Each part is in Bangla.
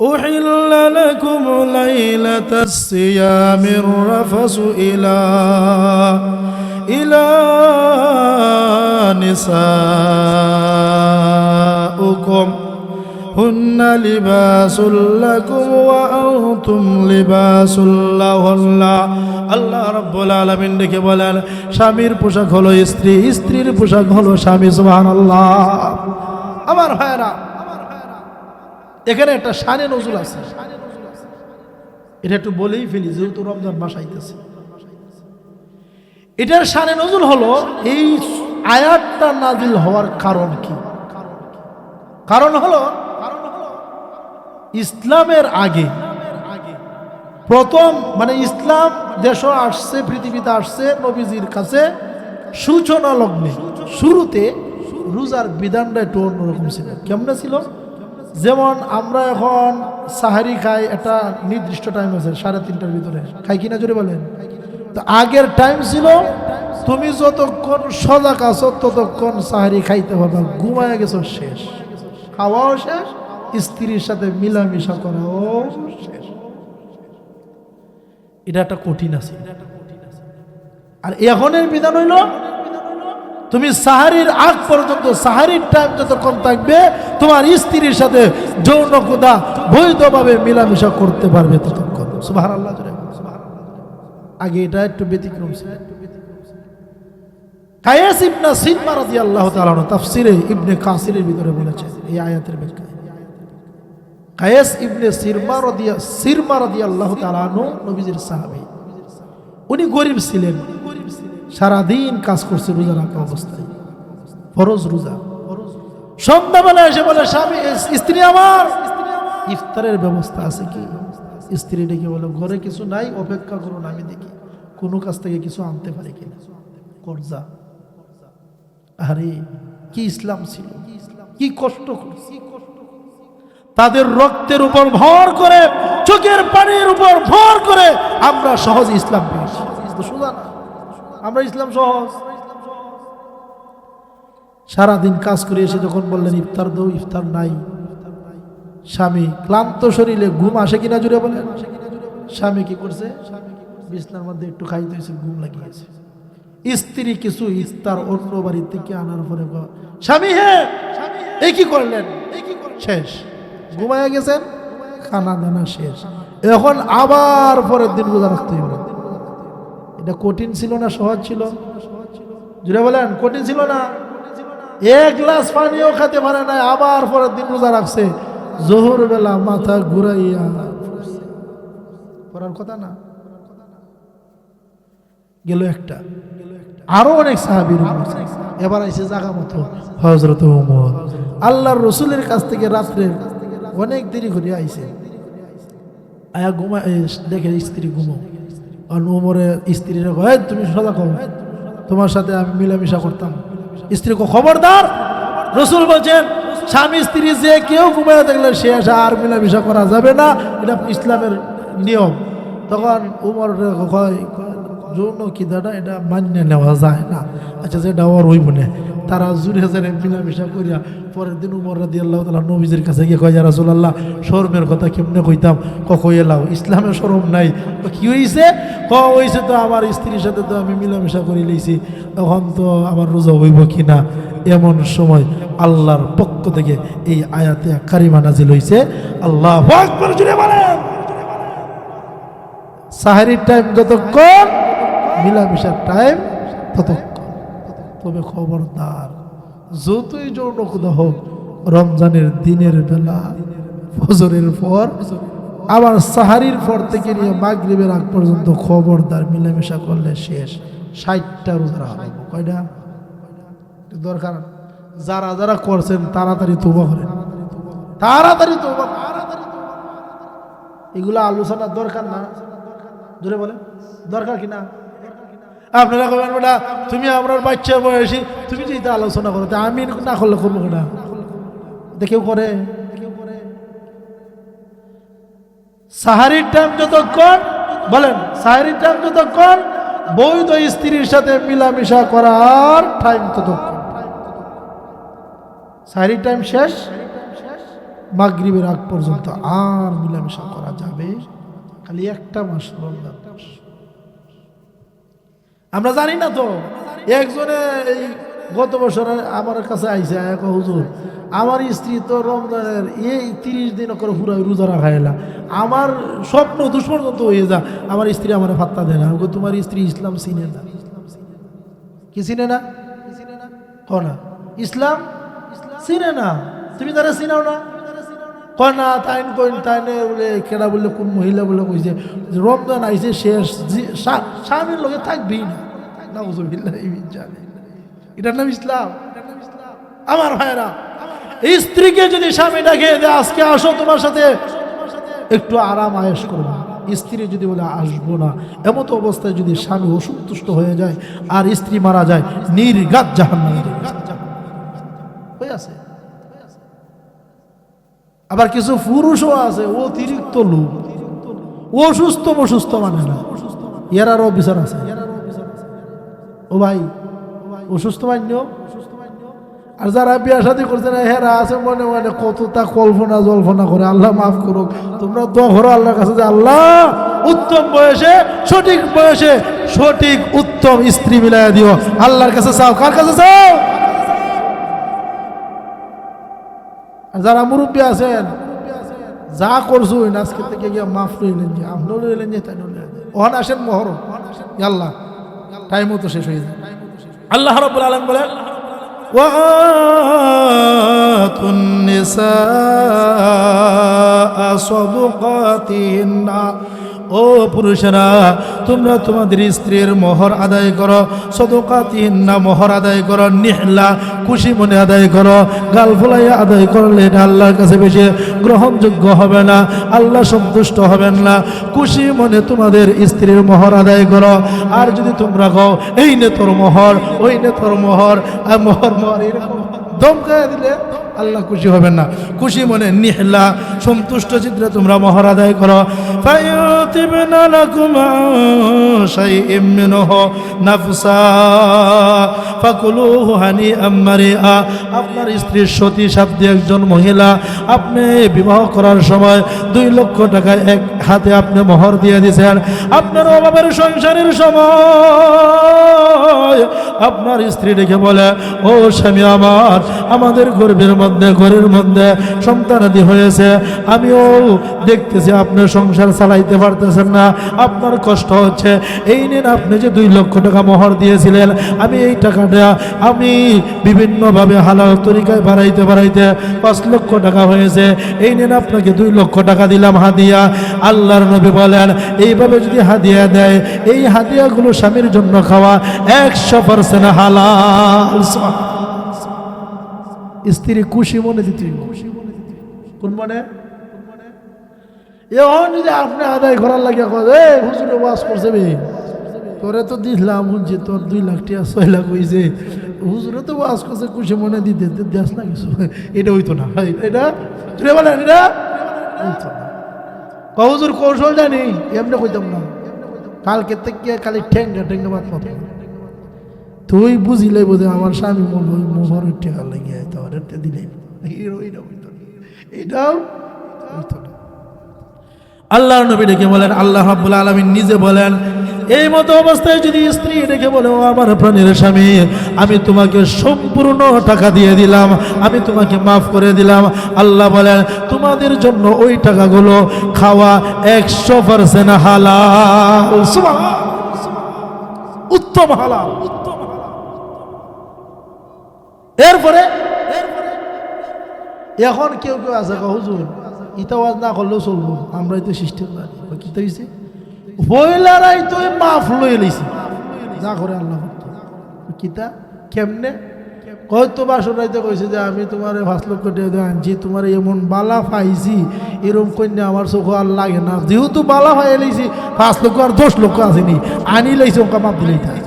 أحل لكم ليلة الصيام الرفث إلى نسائكم هن لباس لكم وأنتم لباس لهن আল্লাহ রাব্বুল আলামিন ডেকে বলেন স্বামীর পোশাক হলো স্ত্রী, স্ত্রীর পোশাক হলো স্বামী। সুবহানাল্লাহ। আমার ভাইরা, এখানে একটা শানে নজুল আছে, এটা একটু বলেই ফেলি যেহেতু রমজান মাস আইতেছে। এটার শানে নজুল হলো এই আয়াতটা নাজিল হওয়ার কারণ কি? কারণ হলো ইসলামের আগে প্রথম ইসলাম দেশ আসছে, পৃথিবীতে আসছে নবীজির কাছে সূচনা লগ্নে। শুরুতে রোজার বিধানটা একটু অন্যরকম ছিল। কেমন ছিল? যেমন আমরা এখন সাহারি খাই, একটা নির্দিষ্ট টাইম আছে, 3:30টার ভিতরে খাই কিনা জোরে বলেন। তো আগের টাইম ছিল তুমি যতক্ষণ সজাগ আছো ততক্ষণ সাহারি খাইতে পারবা, ঘুমায় গেছো শেষ, খাওয়াও শেষ, স্ত্রীর সাথে মিলামিশা করাও শেষ। এটা একটা কঠিন আছে। আর এখনের বিধান হইল তুমি সাহারির আগ পর্যন্ত, সাহারির টাইম যতক্ষণ থাকবে তোমার স্ত্রীর সাথে যৌন ক্ষুধা বৈধভাবে মিলামিশা করতে পারবে ততক্ষণ। সুবহানাল্লাহ। আগে এটা একটু ব্যতিক্রম ছিল। কায়েস ইবনে সিরমা রাদিয়াল্লাহু তাআলা তাফসিরে ইবনে কাসিরের ভিতরে বলেছেন এই আয়াতের ব্যাখ্যা। কায়েস ইবনে সিরমা রাদিয়াল্লাহু তাআলা নবীজির সাহাবী, উনি গরিব ছিলেন, সারাদিন কাজ করছে রোজা রাখা অবস্থায়, ফরজ রোজা। সন্ধ্যাবেলা এসে বলে স্বামী, স্ত্রী আমার ইফতারের ব্যবস্থা আছে কি? স্ত্রী ডেকে বলে ঘরে কিছু নাই, অপেক্ষা করুন আমি দেখি কোনো কাছ থেকে কিছু আনতে পারে কিনা, কর্জা। আরে কি ইসলাম ছিল, কি কষ্ট করছে। তাদের রক্তের উপর ভর করে, চোখের পানির উপর ভর করে আমরা সহজ ইসলাম পেয়েছি। সোজা না, আমরা ইসলাম সহজ। সারাদিন কাজ করে এসে যখন বললেন ইফতার দাও, ইফতার নাই। স্বামী ক্লান্ত শরীরে ঘুম আসে কিনা জুড়ে বলেন। স্বামী কি করছে? বিছনার মধ্যে একটু খাইতে হয়েছে, ঘুম লাগিয়েছে। স্ত্রী কিছু ইফতার অন্য বাড়ি থেকে আনার পরে স্বামী হে এই কি করলেন? শেষ, ঘুমায় গেছেন, খানা দানা শেষ। এখন আবার পরের দিন রোজা রাখতে হবে। এটা কঠিন ছিল না সহজ ছিল? জুড়ে বলেন কঠিন ছিল না? এক গ্লাস পানিও খেতে পারে না, আবার পরের দিন রোজা রাখছে। জোহর বেলা মাথা ঘুরাইয়া করার কথা না গেল একটা। আরো অনেক সাহাবীর এবার আইসে জায়গা মতো হযরত ওমর আল্লাহর রাসূলের কাছ থেকে রাত্রে অনেক দেরি করে আইছে। আয়া ঘুমা দেখে স্ত্রী ঘুমাও। আর ওমরে স্ত্রীরা কয় তুমি সদা কও, তোমার সাথে আমি মিলামিশা করতাম। স্ত্রী কো খবরদার, রাসূল বলেন স্বামী স্ত্রী যে কেউ ঘুমায় দেখলে সে আর মিলামিশা করা যাবে না, এটা ইসলামের নিয়ম। তখন ওমর কয় যৌন খিদাটা এটা মান্য নেওয়া যায় না। আচ্ছা যেটা ওর ওই মনে তারা জুড়ে জেনে মিলামিশা করিয়া পরের দিন উমর রাদিয়াল্লাহু তাআলা নবীজির কাছে গিয়ে কয় ইয়া রাসূলুল্লাহ শরমের কথা কেমনে কইতাম? কই এলাও, ইসলামে শরম নাই। কি হইছে? হইছে তো আমার স্ত্রীর সাথে তো আমি মিলামিশা করে লইছি, তখন তো আমার রোজা হইব কিনা। এমন সময় আল্লাহর পক্ষ থেকে এই আয়াতে কারিমা নাজিল হইছে। আল্লাহু আকবার জুড়ে বলেন সাহারির টাইম যতক্ষণ, মিলামিশার টাইম ততক্ষণ। তবে খবরদার, যতই যৌন ক্ষুধা হোক, রমজানের দিনের বেলা ফজরের পর আবার সাহারির পর থেকে নিয়ে মাগরিবের আগ পর্যন্ত খবরদার মিলামিশা করলে শেষ। 60টা রোজা রাখা। কয়টা? দরকার যারা যারা করছেন তাড়াতাড়ি তওবা করেন, তাড়াতাড়ি তওবা। এগুলা আলোচনার দরকার না? জোরে বলে দরকার কিনা? আপনারা কবেন বেটা তুমি আমার বাচ্চার বয়সী, তুমি যেটা আলোচনা করো, আমি না করলে করবো না। কেউ করে? সাহারির টাইম যতক্ষণ, বলেন সাহারির টাইম যতক্ষণ, বৈধ স্ত্রীর সাথে মিলামিশা করার টাইম ততক্ষণ। সাহারির টাইম শেষ, মাগরিবের আগ পর্যন্ত আর মিলামেশা করা যাবে, খালি একটা মাস রমজান মাস। আমরা জানি না তো। একজনে এই গত বছর আমার কাছে আইসে এক হুজুর, আমার স্ত্রী তো রমজানের এই 30 দিন করে পুরো রোজা রাখাইলা, আমার স্বপ্ন দুষ্পর্যন্ত হয়ে যা, আমার স্ত্রী আমার ফাত্তা দেয় না। তোমার স্ত্রী ইসলাম চিনে না। কি চিনে না? না ইসলাম চিনে না, তুমি তারা চিনাও না। কয় না তাই কই তাই বলে কেডা বললে কোন মহিলা বলে কইছে রমজান আইছে শেষ, স্বামীর লোকে থাকবেই না। এটার নাম ইসলাম? আমার ভাইরা, স্ত্রীকে যদি স্বামী ডাকে আজকে আসো তোমার সাথে একটু আরাম আয়েশ করবো, স্ত্রী যদি বলে আসবো না, এমতো অবস্থায় যদি স্বামী অসন্তুষ্ট হয়ে যায় আর স্ত্রী মারা যায়, নির্ঘাত জাহান্নামে হয়ে আছে। আবার কিছু পুরুষও আছে অতিরিক্ত লোক, অসুস্থ মানে না, এরারও বিচার আছে। ও ভাই অসুস্থ মান্য, আর যারা বিয়া শাদী করছে না হেরা আছে মনে মনে কতটা কল্পনা জল্পনা করে। আল্লাহ মাফ করুক, তোমরা দোয়া করো আল্লাহর কাছে যে আল্লাহ উত্তম বয়সে সঠিক বয়সে সঠিক উত্তম স্ত্রী মিলাইয়া দিও। আল্লাহর কাছে চাও, কার কাছে চাও? আর যারা মুরব্বী আছেন, যা করছো আজকে থেকে গিয়ে মাফ লইলেন, যে আপনিও লইলেন, যে তাই ওখানে আসেন মহরম, আল্লাহ টাইমও তো শেষ হয়ে যায়। আল্লাহ রাব্বুল আলামিন বলেন وآتوا النساء صدقاتهن, ও পুরুষেরা তোমরা তোমাদের স্ত্রীর মোহর আদায় করো, সদকাতিহিন্না মোহর আদায় করো, নিহলা খুশি মনে আদায় করো। গাল ফুলাইয়া আদায় করলে এটা আল্লাহর কাছে বেশি গ্রহণযোগ্য হবে না, আল্লাহ সন্তুষ্ট হবেন না। খুশি মনে তোমাদের স্ত্রীর মোহর আদায় করো। আর যদি তোমরা কও এই নে তোর মোহর, ওই নে তোর মোহর, আর মোহর এরকম দমকায় দিলে আল্লাহ খুশি হবেন না। খুশি মনে নিহলা সন্তুষ্ট চিত্রে তোমরা মোহর আদায় করো। ফায়ুতিবনা লাকুম শাইইম মিনহু নাফসা ফাকুলুহু হানিআম মারিআ। আপনার স্ত্রীর সতী সাধ্য একজন মহিলা, আপনি বিবাহ করার সময় 2 লক্ষ টাকা এক হাতে আপনি মোহর দিয়ে দিয়েছেন। আপনার অভাবের সংসারের সময় আপনার স্ত্রী ডেকে বলে, ও স্বামী আমার, আমাদের ঘরের মধ্যে সন্তানাদি হয়েছে, আমিও দেখতেছি আপনি সংসার চালাইতে পারতেছেন না, আপনার কষ্ট হচ্ছে, এই নিন আপনি যে 2 লক্ষ টাকা মোহর দিয়েছিলেন, আমি এই টাকাটা আমি বিভিন্নভাবে হালাল তরিকায় বাড়াইতে 5 লক্ষ টাকা হয়েছে, এই নিন আপনাকে 2 লক্ষ টাকা দিলাম হাদিয়া। আল্লাহর নবী বলেন এইভাবে যদি হাদিয়া দেয়, এই হাদিয়াগুলো স্বামীর জন্য খাওয়া 100% হালাল। স্ত্রী খুশি মনে দিতে, কোন মনে? এখন যদি আপনি আদায় করার লাগে হুজুরে ওয়াজ করছে, তোরে তো দিলাম শুনছি তোর 2 লাখ টাকা 6 লাখ হয়েছে, হুজুরে তো ওয়াজ করছে খুশি মনে দিতে, দেশ না কিছু, এটা হইতো না। এটা তুই বলেন এটা হইতো না। হুজুর কৌশল জানি এমনি কইতাম না, কালকে থেকে খালি ঠেঙ্গা বাদ মতো তুই বুঝিলে বোঝে আমার স্বামী মোহরের টাকা লাগিয়ে দিলে এটাও হইতো না। আল্লাহর নবী ডেকে বলেন, আল্লাহ রাব্বুল আলামিন নিজে বলেন, এই মতো অবস্থায় যদি স্ত্রী ডেকে বলে, ও আমার প্রাণের স্বামী, আমি তোমাকে সম্পূর্ণ টাকা দিয়ে দিলাম, আমি তোমাকে মাফ করে দিলাম, আল্লাহ বলেন তোমাদের জন্য ওই টাকাগুলো খাওয়া 100% হালাল। সুবহানাল্লাহ, উত্তম হালাল। এরপরে এখন কেউ আছে হুজুর ইটা ওয়াজ না করলেও চলবো, আমরাই তো সিস্টেম জানি। কি তো হয়েছে, বইলারাই তো মাফ লই লইছে, যা করে আল্লাহ কিতা কেমনে হয়তো বাসনাইতে কইছে যে আমি তোমার 5 লক্ষ টাকা আনছি, তোমার এমন বালা পাইছি, এরকম কন্যা আমার চোখ আর লাগে না, যেহেতু বালা পাই লাইছি 5 লক্ষ আর 10 লক্ষ আসেনি, আনি লাইছে ওকে মাপ দিলেই থাকে।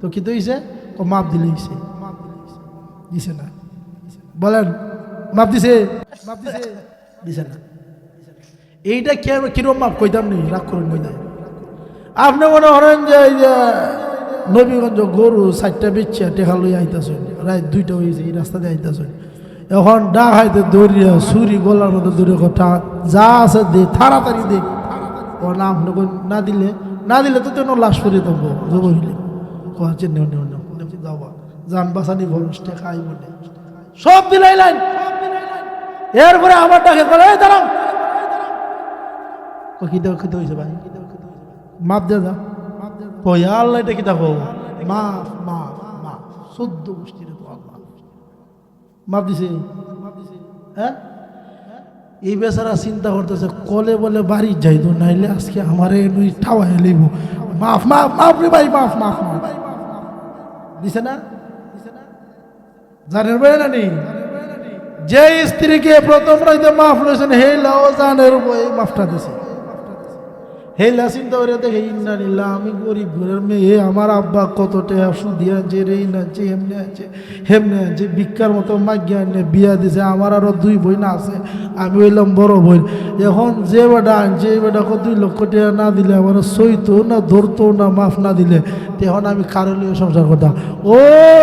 তো কি তো হয়েছে, মাপ দিলেইছে, দিছে না, বলেন মাপ দিছে দিছে না। এইটা কিরম মাপ কইতাম নেই, রাগ করেন নই না। আপনি মনে করেন যে এই যে নবীগঞ্জ গরু 4টা বেচছে টেকা লই আইতাছেন, রাত 2টা হয়েছে, এই রাস্তা দিয়ে আইতাছেন, এখন ডাকাইতে দৌড়িয়া ছুরি গলার মধ্যে দৌড়ে কথা যা আছে দে তাড়াতাড়ি দে। ও নাম না দিলে তো তেন লাশ করে দেবো জবরিলে কচ্ছে নেও নেও নেও যাওয়া যান বাসানি ভরস টেকা আইব না সব দিলাইলেন। এরপরে আমার ডাকে বলে এই দাঁড়াও খেতে হয়েছে ভাই মাপ দে যা কয়া আল্লাহ এটা কি দেখো মাফ মাফ মাফ 14 গোষ্ঠীর মাপ দিছে। হ্যাঁ এই বেচারা চিন্তা করতেছে কলে বলে বাড়ি যাইতো নাইলে আজকে আমার ঠাওয়াই লইব মাফ মাফ মাফ রে ভাই মাফ মাফ মাফ দিছে না জানের ভাই না নি যে স্ত্রীকে প্রথম রাইতে মাফ লইছেন হেলাও জানের বই মাফটা দিছে। হেলা চিন্তা করে দেখে ইন্না নিল্লা আমি গরিব ঘরের মেয়ে আমার আব্বা কত টাকা সুদিয়া যে রে নাচে হেমনে আছে ভিক্ষার মতো মাগিয়া নিয়ে বিয়া দিছে আমার আরো 2 বোন আছে আমি হইলাম বড় বোন। এখন যে বেটা আনছে এই বেটাকে 2 লক্ষ টাকা না দিলে আমার সইতো না ধরতো না মাফ না দিলে তখন আমি কারো লিয়ে সংসার করতাম। ও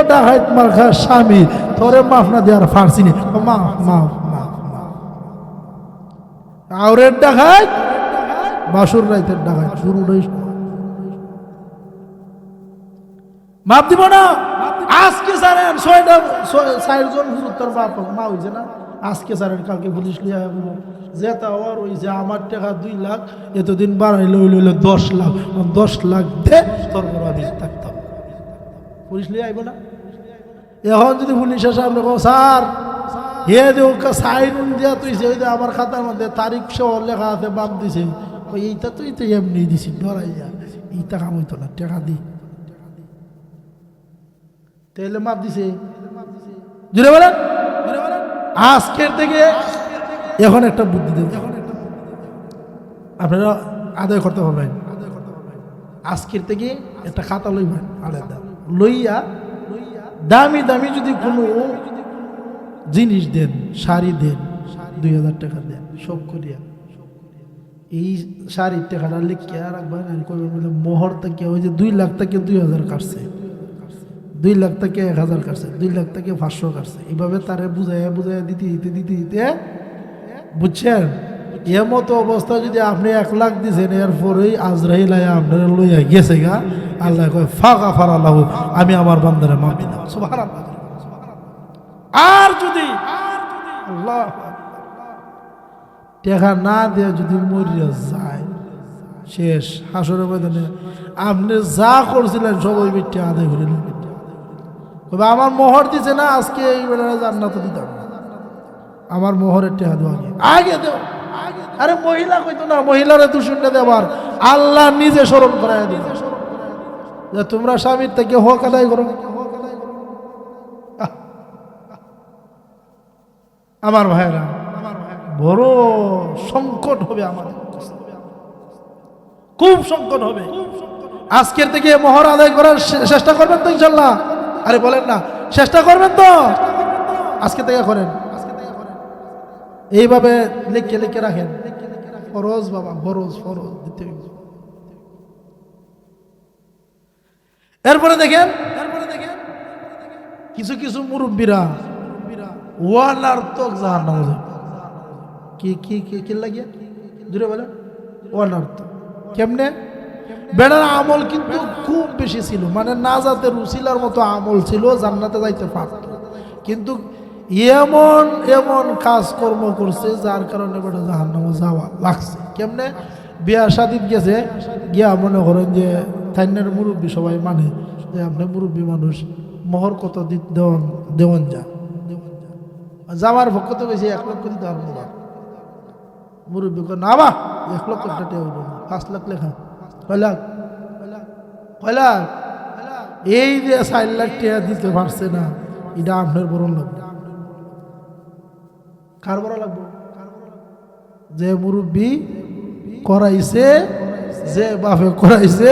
ডাকাইত মার খা স্বামী তোরে মাফ না দেওয়ার ফার্সিনি মাফ মাফ মাফ মাফ আউরের ডাকাইত বাসুর রাইতের ডাকাত শুরুটাই মাপ দিব না। আজকে সারেন 6জন হুজুর বাপ মা হয়েছে না আজকে সারেন কালকে পুলিশ লিয়া যে তাওয়ার ওই যে আমার টাকা 2 লাখ এতদিন বাড়াই লইল 10 লাখ 10 লাখ দে তোর বড় আমি থাকতাম পুলিশ লিয়া আইব না। এখন যদি পুলিশ আসে আপনি স্যার হে দেও সাইন দিয়া তুই যে আমার খাতার মধ্যে তারিখ সহ লেখা আছে বাপ দিছে এইটা তুই তো এমনি দিছি ডরাইয়া এইটা কাম হইতো না টাকা দি তাহলে মাপ দিছে জুড়ে বলেন। আজকের থেকে এখন একটা বুদ্ধি দেব আপনারা আদায় করতে পারবেন। আজকের থেকে একটা খাতা লইবেন আলাদা লইয়া দামি দামি যদি কোনো জিনিস দেন শাড়ি দেন 2000 টাকা দেন সব করিয়া এই শাড়ির টাকাটা লিখে রাখবেন আর কইবেন মোহর থেকে ওই যে 2 লাখ থেকে 2000 কাটছে 2 লাখ থেকে 1000 কাটছে 2 লাখ থেকে 500 কাটছে এইভাবে তারে বুঝাইয়া দিতে বুঝছেন। এমতো অবস্থা যদি আপনি 1 লাখ দিয়েছেন এরপরেই আজরাইল আয়া আপনারা লইয়া গেছে গা আল্লাহ কয় ফাঁকা ফারাল্লাহু আমি আমার বান্দারে মাফ দিলাম সুবহানাল্লাহ। আর যদি আল্লাহ টাকা না দেয়া যদি মরিয়া যায় শেষ হাসরের ময়দানে আপনি যা করছিলেন সবাই মিথ্যা আদায় করে নেবেন। তবে আমার মোহর দিছে না আজকে এই বেলায় জান্নাত দিতাম আমার মোহরের টাকা দেওয়া আগে দেও। আরে মহিলা কইতো না মহিলারা দূষণটা দেবার আল্লাহ নিজে স্মরণ করাই দিবে যে তোমরা স্বামীর থেকে হক আদায় করো। আমার ভাইরা বড় সংকট হবে আমাদের খুব সংকট হবে। আজকের থেকে মোহর আদায় করার চেষ্টা করবেন তো ইনশাল্লাহ? আরে বলেন না চেষ্টা করবেন তো? আজকে থেকে করেন এইভাবে লিখে রাখেন ফরজ বাবা ফরজ দিতে। এরপরে দেখেন কিছু কিছু মুরব্বীরা ওয়ানার্থক জাহান্নামে যাবে। কি লাগিয়ে জুড়ে বলেন ওয়ানার্থক কেমনে? বেড়ার আমল কিন্তু খুব বেশি ছিল মানে নাজাতের উসিলার মতো আমল ছিল জান্নাতে যাইতে পারত কিন্তু এমন এমন কাজকর্ম করছে যার কারণে বেটা জাহান্নামে যাওয়া লাগছে। কেমনে? বিয়া শাদীত গেছে গিয়া মনে করেন যে থাইনের মুরব্বী সবাই মানে যে আপনি মুরব্বী মানুষ মোহর কত দেওয়ান যা জামার পক্ষ তো বেশি 1 লক্ষ দিতে পারবো না। মুরব্বী না বা 1 লক্ষ টাকা হইল 5 লাখ লেখা কয় লাখ এই যে 4 লাখ টাকা দিতে পারছে না এটা আপনার বড় লাগবে। কার বড় লাগবে? যে মুরব্বী করাইছে যে বাপে করাইছে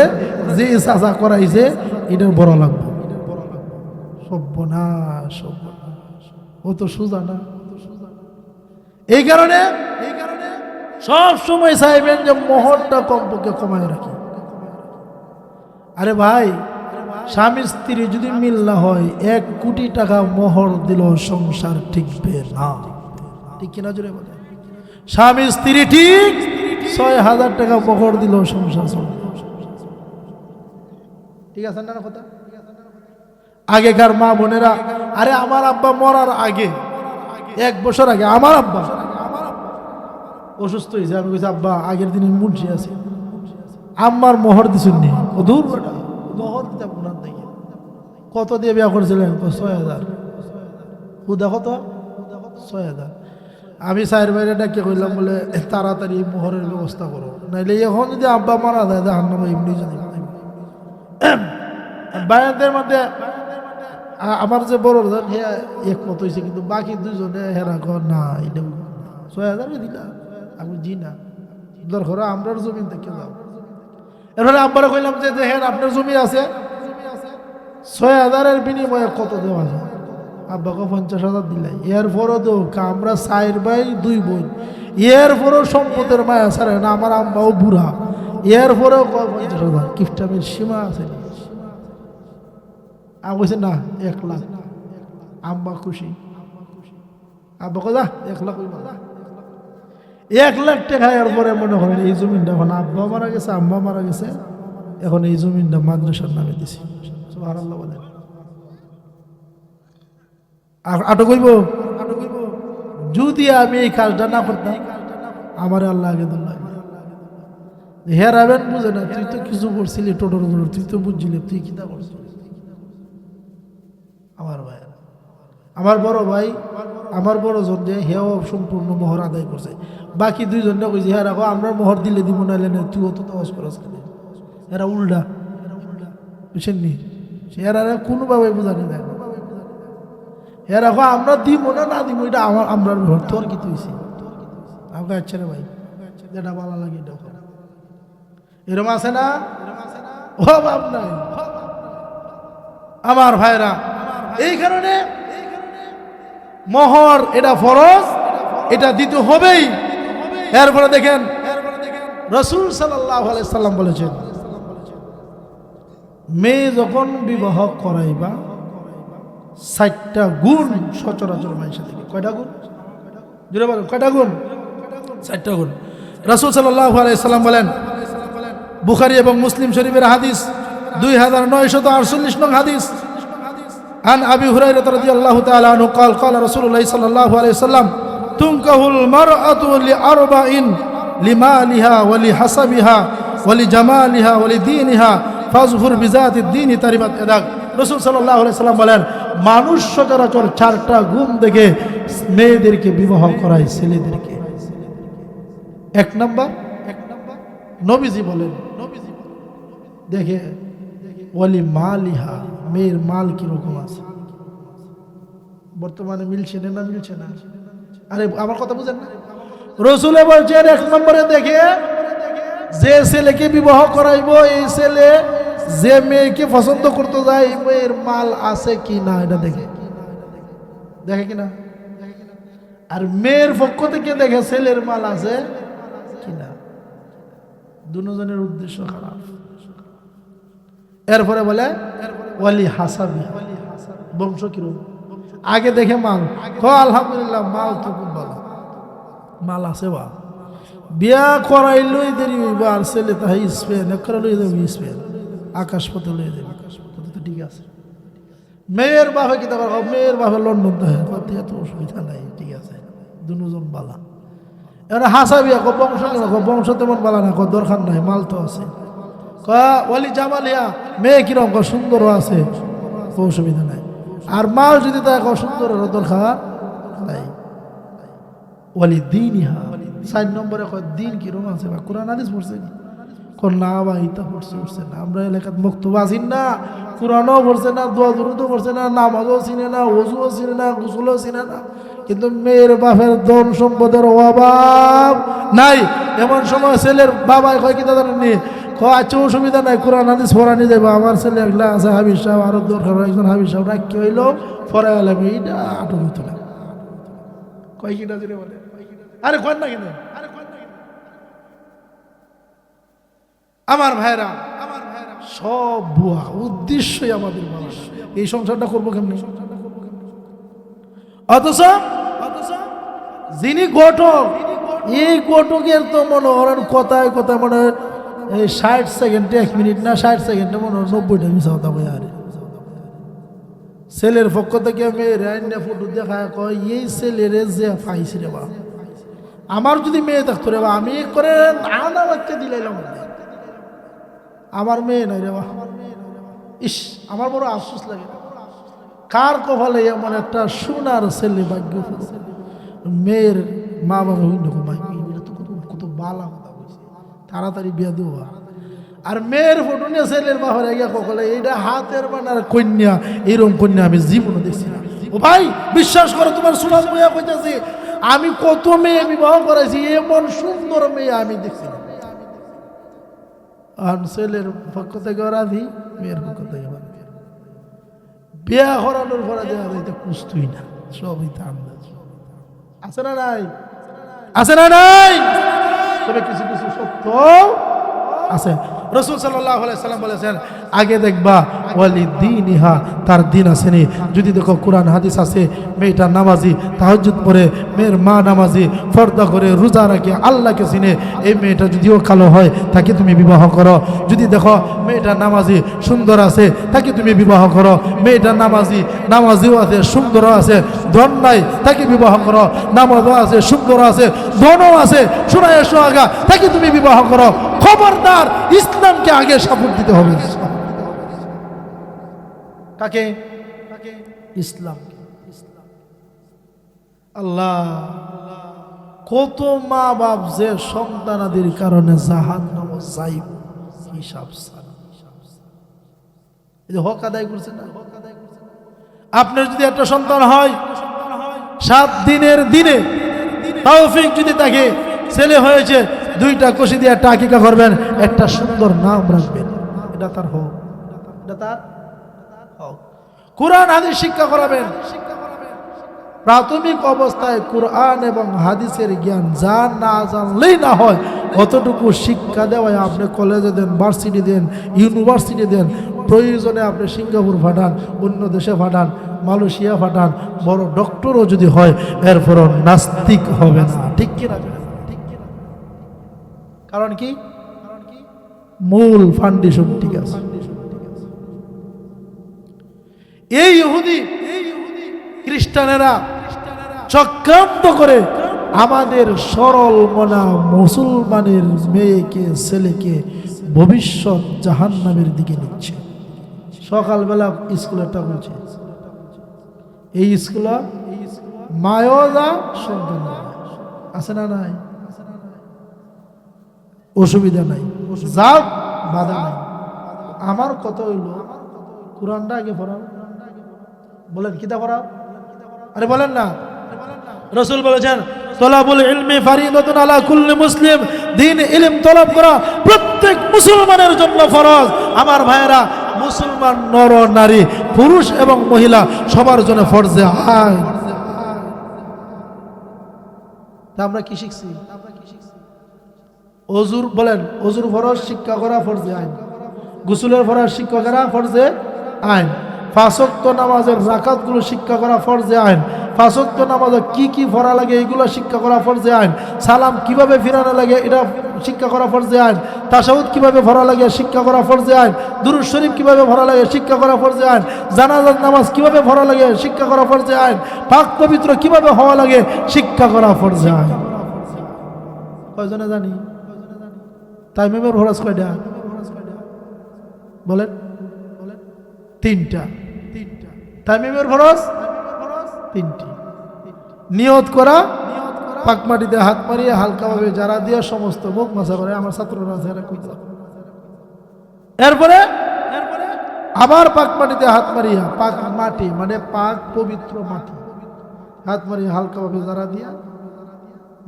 যে চাচা করাইছে এটার বড় লাগবে। সর্বনাশ ও তো সোজা না। এই কারণে সব সময় চাইবেন যে মোহরটা কমপক্ষে কমায় রাখি। আরে ভাই স্বামী স্ত্রী যদি মিল না হয় 1 কোটি টাকা মোহর দিল সংসার টিকবে না। ঠিক কিনা জোরে বলে? স্বামী স্ত্রী ঠিক 6,000 টাকা মোহর দিল সংসার চলবে। ঠিক আছে না কথা? আগেকার মা বোনেরা, আরে আমার আব্বা মরার আগে 1 বছর আগে আমার আব্বা অসুস্থ হয়েছে। আমি বলছি আব্বা আগের দিন মুন্সি আছে, আম্মার মোহর দিছুন নি? ও দূর বেটা, মোহর দিতে আপনার দেখি কত দিয়ে বিয়া করেছিলেন? 6,000। ও দেখো তো 6,000। আমি সাহের বাইরে ডাকে কইলাম বলে তাড়াতাড়ি মোহরের ব্যবস্থা করো, নাইলে এখন যদি আব্বা মারা যায় জাহান নামে এমনি যদি। বায়ানদের মধ্যে আমার যে বড় জন হে একমত হয়েছে, কিন্তু বাকি দুজনে হেরা কর না এটা 6,000 দিলা। আমি জি না, দরকার আমরার জমিন থেকে যাও। এরপরে আব্বারা কইলাম যে দেখেন আপনার জমি আছে, 6,000-এর বিনিময়ে কত দেওয়া যায়? আব্বাকে 50,000 দিলাই। এরপরও তো আমরা 4 ভাই 2 বোন, এরপরও সম্পদের মায়া ছাড়ে না। আমার আম্মাও বুড়া, এরপরেও 50,000। কিফটামের সীমা আছে। আমি বলছি না 1 লাখ। আম্মা খুশি। আব্বা কয় যা 1 লাখ 1 লাখ টাকা। এরপরে মনে করেন এই জমিনটা এখন আব্বা মারা গেছে, আম্মা মারা গেছে, এখন এই জমিনটা মাদ্রাসার নামে দিছি। সুবহানাল্লাহ বলেন। আটক হইব? যদি আমি এই কাজটা না করতাম আমার আল্লাহ আগে দিল। হেরাবেন বুঝে না, তুই তো কিছু করছিলি টোটোর উপর, তুই তো বুঝছিলি, তুই কিতা করছিস? আমার ভাই, আমার বড় ভাই, আমার বড় জন যে হেও সম্পূর্ণ মোহর আদায় করছে। বাকি 2 জনটা কইছে হ্যাঁ রাখো আমরা মোহর দিলে দিব, নাইলে না। তুই অত তাওয়াজ করাস কেন? এরা উল্টা, বুঝছেন নি? এরা কোনোভাবে বোঝানি দেয় না। এ রাখো আমরা দিব না, না দিব এটা আমার আমরার ঘর, তোর কি তুইছি? আমাকে আচ্ছা রে ভাই, যেটা ভালো লাগে এটা এরম আছে না? ও বাপ নাই আমার ভাইরা। এই কারণে মোহর এটা ফরজ, এটা দিতে হবেই। এরপরে দেখেন রাসূল সাল্লাল্লাহু আলাইহি সাল্লাম বলেছেন, মেয়ে যখন বিবাহ করাইবা 60টা গুণ সচরাচর মানুষের থেকে। কয়টা গুণ? জোরে বলেন, কয়টা গুণ? 60টা গুণ। রাসূল সাল্লাল্লাহু আলাইহি সাল্লাম বলেন, বুখারী এবং মুসলিম শরীফের হাদিস 2948 নং হাদিস, عن أبي هريرة رضي الله تعالى عنه قال قال رسول الله صلى الله عليه وسلم تنكح المرأة لأربع لمالها ولحسبها ولجمالها ولدينها فاظفر بذات الدين تربت يداك। রাসূল সাল্লাল্লাহু আলাইহি সাল্লাম বলেন, মানুষ সচরাচর 4টা গুণ দেখে মেয়েদেরকে বিবাহ করায় ছেলেদেরকে। 1 নাম্বার নবীজি বলেন, দেখে ওয়ালি মালিহা, মেয়ের মাল কিরকম আছে। বর্তমানে মিলছে না? মিলছে না? আরে আমার কথা বুঝেন না? রাসূল বলছেন 1 নম্বরে দেখে যে ছেলেকে বিবাহ করাইবো, এই ছেলে যে মেয়েকে পছন্দ করতে যায় এই মেয়ের মাল আছে কি না এটা দেখে। দেখে কিনা? আর মেয়ের পক্ষ থেকে দেখে ছেলের মাল আছে কিনা। দুজনের উদ্দেশ্য খারাপ। এরপরে বলে ওয়ালি হাসাবি, বংশ কিরকম। আগে দেখে মাল, আলহামদুলিল্লাহ মাল তো খুব ভালো, মাল আছে বা। বিয়া করাইলই দেরি হইবা, আর ছেলে তাই স্পেন একরা লই যাবি, স্পেন আকাশ পথে লই যাবি, তো ঠিক আছে। মেয়ের বাপে কি তারপর মেয়ের বাপে লন্ডন তো এত অসুবিধা নাই, ঠিক আছে, দুজন বালা। এবার হাসাবি বংশ কেন? বংশ তেমন বালা না, দরকার নাই, মাল তো আছে। ওয়ালি জামালিয়া, মেয়ে কিরকম? সুন্দরও আছে, অসুবিধা নাই। আর মাল যদি তার সুন্দর দরকার নাই। ওয়ালি দিনহা, 4 নম্বরে দিন কিরকম আছে বা কোরআন হাদিস পড়ছে না বা ইতা পড়ছে না। আমরা এলাকাত মুক্তব আছি না, কোরআনও পড়ছে না, দোয়া দুরুদও পড়ছে না, নামাজও চিনে না, ওযুও চিনে না, গোসলও চিনে না, কিন্তু মেয়ের বাপের ধন সম্পদের অভাব নাই। এমন সময় ছেলের বাবাই কয় কি দাদা নিয়ে আচ্ছা অসুবিধা নাই, কোরআন হাদিস পড়ানি যাবো, আমার ছেলে এগুলা আছে হাবিজ সাহেব, আরো দরকার একজন হাবিজ সাহেব রাখি হইল পরে এলাম, এইটা আটক হইতো না। কয় কিনা জুড়ে বলে, আরে কয় না কিনা, আমার ভাইরা সব ভুয়া, উদ্দেশ্যই আমাদের মানুষ এই সংসারটা করবো কেমনি। অথচ যিনি ঘটক, এই ঘটকের তো মনে করেন কথায় কথায় মনে হয় এই 60 সেকেন্ডে 1 মিনিট না 60 সেকেন্ডে মনে হয় 90টা মিশা কথা বলে। আরে ছেলের পক্ষ থেকে মেয়ের আইনা ফটো দেখায় কয় এই ছেলের যে পাইছি রে বা, আমার যদি মেয়ে থাকতো রে বা আমি করে আনা বাচ্চা দিলাইলাম, আমার মেয়ে নাই রে বা। ইস, আমার বড় আফসোস লাগে, কার কপালে এমন একটা সোনার ছেলে ভাগ্য, মেয়ের মা বাবা হইল কত বালা কথা বলছে, তাড়াতাড়ি বিয়া দেওয়া। আর মেয়ের ফটো নিয়ে ছেলের বাবার আগে কখলে এইটা হাতের বানার কন্যা, এরকম কন্যা আমি জীবনে দেখছি না। ও ভাই বিশ্বাস করো, তোমার সোনার বইয়া কইতাছি, আমি কত মেয়ে বিবাহ করাইছি, এমন সুন্দর মেয়ে আমি দেখছি না। আর ছেলের পক্ষ থেকে রাধি, মেয়ের পক্ষ থেকে বিয়া করানোর পরে দেখা যায় কুস্তুই না, সবই তো আন্দাজ। আছে না নাই? আছে না নাই? তবে কিছু কিছু সত্য আছে। রাসূল সাল্লাল্লাহু আলাইহি সাল্লাম বলেছেন, আগে দেখবা ওয়ালি দীনিহা, তার দিন আসেনি। যদি দেখো কোরআন হাদিস আছে, মেয়েটা নামাজি, তাহাজ্জুদ পড়ে, মেয়ের মা নামাজি, পর্দা করে, রোজা রাখে, আল্লাহকে চিনে, এই মেয়েটা যদিও কালো হয় তাকে তুমি বিবাহ করো। যদি দেখো মেয়েটা নামাজি সুন্দর আছে, তাকে তুমি বিবাহ করো। মেয়েটা নামাজিও আছে, সুন্দরও আছে, ধন নাই, তাকে বিবাহ করো। নামাজও আছে, সুন্দর আছে, ধনও আছে, শোনায় সোহাগা, তাকে তুমি বিবাহ করো। খবরদার, ইসলামকে আগে সাপোর্ট দিতে হবে। কাকে? ইসলাম। আল্লাহ, কত মা বাপ যে সন্তানাদির কারণে জাহান্নাম যাইব হিসাব ছাড়া। এই হক আদায় করছে না? আপনার যদি একটা সন্তান হয়, 7 দিনের দিনে তৌফিক যদি তাকে ছেলে হয়েছে, 2টা কষি দিয়ে টাকিকা করবেন, একটা সুন্দর নাম রাখবেন, এটা তার হক, এটা তার হক। কোরআন হাদিস শিক্ষা করাবেন। প্রাথমিক অবস্থায় কোরআন এবং হাদিসের জ্ঞান যা না জানলেই না হয়, অতটুকু শিক্ষা দেওয়ায় আপনি কলেজে দেন, ভার্সিটি দেন, ইউনিভার্সিটি দেন, প্রয়োজনে আপনি সিঙ্গাপুর পাঠান, অন্য দেশে পাঠান, মালয়েশিয়া পাঠান, বড় ডক্টরও যদি হয়, এরপরও নাস্তিক হবে না। ঠিক কিনা? কারণ কি? মূল ফাউন্ডেশন ঠিক আছে। এই ইহুদি খ্রিস্টানেরা চক্রান্ত করে আমাদের সরল মনা মুসলমানের মেয়েকে, ছেলেকে ভবিষ্যৎ জাহান্নামের দিকে নিচ্ছে। সকালবেলা স্কুলেরটা বলছে, এই স্কুলে মায়ও যা সন্তান আছে না নাই? অসুবিধা নাই, যাও, বাধা নাই। আমার কথা হইল কোরআনটা আগে পড়াও। বলেন কিতা পড়াও? আরে বলেন না। রাসূল বলেছেন, তলাবুল ইলমি ফারিদাতুন আলা কুল্লি মুসলিম, দ্বীন ইলম তলব করা প্রত্যেক মুসলমানের জন্য ফরজ। আমার ভাইয়েরা, মুসলমান নর নারী, পুরুষ এবং মহিলা সবার জন্য ফরজে আইন। তা আমরা কি শিখছি? ওযুর বলেন, ওযুর ফরজ শিক্ষা করা ফরজে আইন, গোসলের ফরজ শিক্ষা করা ফরজে আইন, 5 ওয়াক্ত নামাজের রাকাতগুলো শিক্ষা করা ফরজে আইন, 5 ওয়াক্ত নামাজে কি কি পড়া লাগে এগুলো শিক্ষা করা ফরজে আইন, সালাম কিভাবে ফিরানো লাগে এটা শিক্ষা করা ফরজে আইন, তাশাহুদ কিভাবে পড়া লাগে শিক্ষা করা ফরজে আইন, দুরূদ শরীফ কিভাবে পড়া লাগে শিক্ষা করা ফরজে আইন, জানাজার নামাজ কিভাবে পড়া লাগে শিক্ষা করা ফরজে আইন, পাক পবিত্র কিভাবে হওয়া লাগে শিক্ষা করা ফরজে আইন। কয়জনে জানি? তাইমুমের ফরজ কয়টা? বলেন। 3টা। তাইমুমের ফরজ 3টি। নিয়ত করা, পাক মাটিতে হাত মারিয়ে হালকাভাবে যারা দিয়ে সমস্ত মুখ মাসা করে, আমার ছাত্ররা আছে এরা কইছে। এরপরে আবার পাক মাটিতে হাত মারিয়া, পাক মাটি মানে পাক পবিত্র মাটি, হাত মারিয়ে হালকাভাবে যারা দিয়া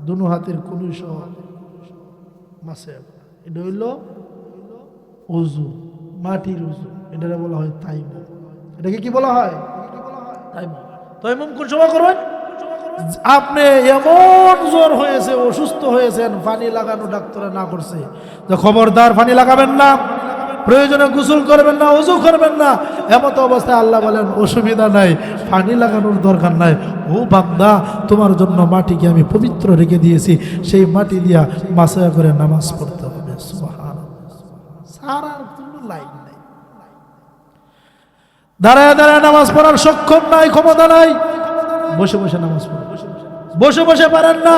দুনো হাতের কুনুই সহ মাসে, এটা হইল ওযু, মাটির ওযু, এটা বলা হয় তাইমুম। এটাকে কি বলা হয়? তাইমুম। তাইমুম কোন সময় করবেন? আপনি এমন জ্বর হয়েছে, অসুস্থ হয়েছেন, পানি লাগানো ডাক্তারে না করছে, যে খবরদার পানি লাগাবেন না, প্রয়োজনে গোসল করবেন না, ওযু করবেন না, এমত অবস্থায় আল্লাহ বলেন অসুবিধা নাই, পানি লাগানোর দরকার নাই। ও বান্দা, তোমার জন্য মাটিকে আমি পবিত্র রেখে দিয়েছি, সেই মাটি দিয়া মাসায়া করে নামাজ পড়তে হবে। সুবহানাল্লাহ। সারার কোনো লাইন নাই। দাঁড়ায় দাঁড়ায় নামাজ পড়ার সক্ষম নাই, ক্ষমতা নাই, বসে বসে নামাজ পড়েন। বসে বসে পারেন না,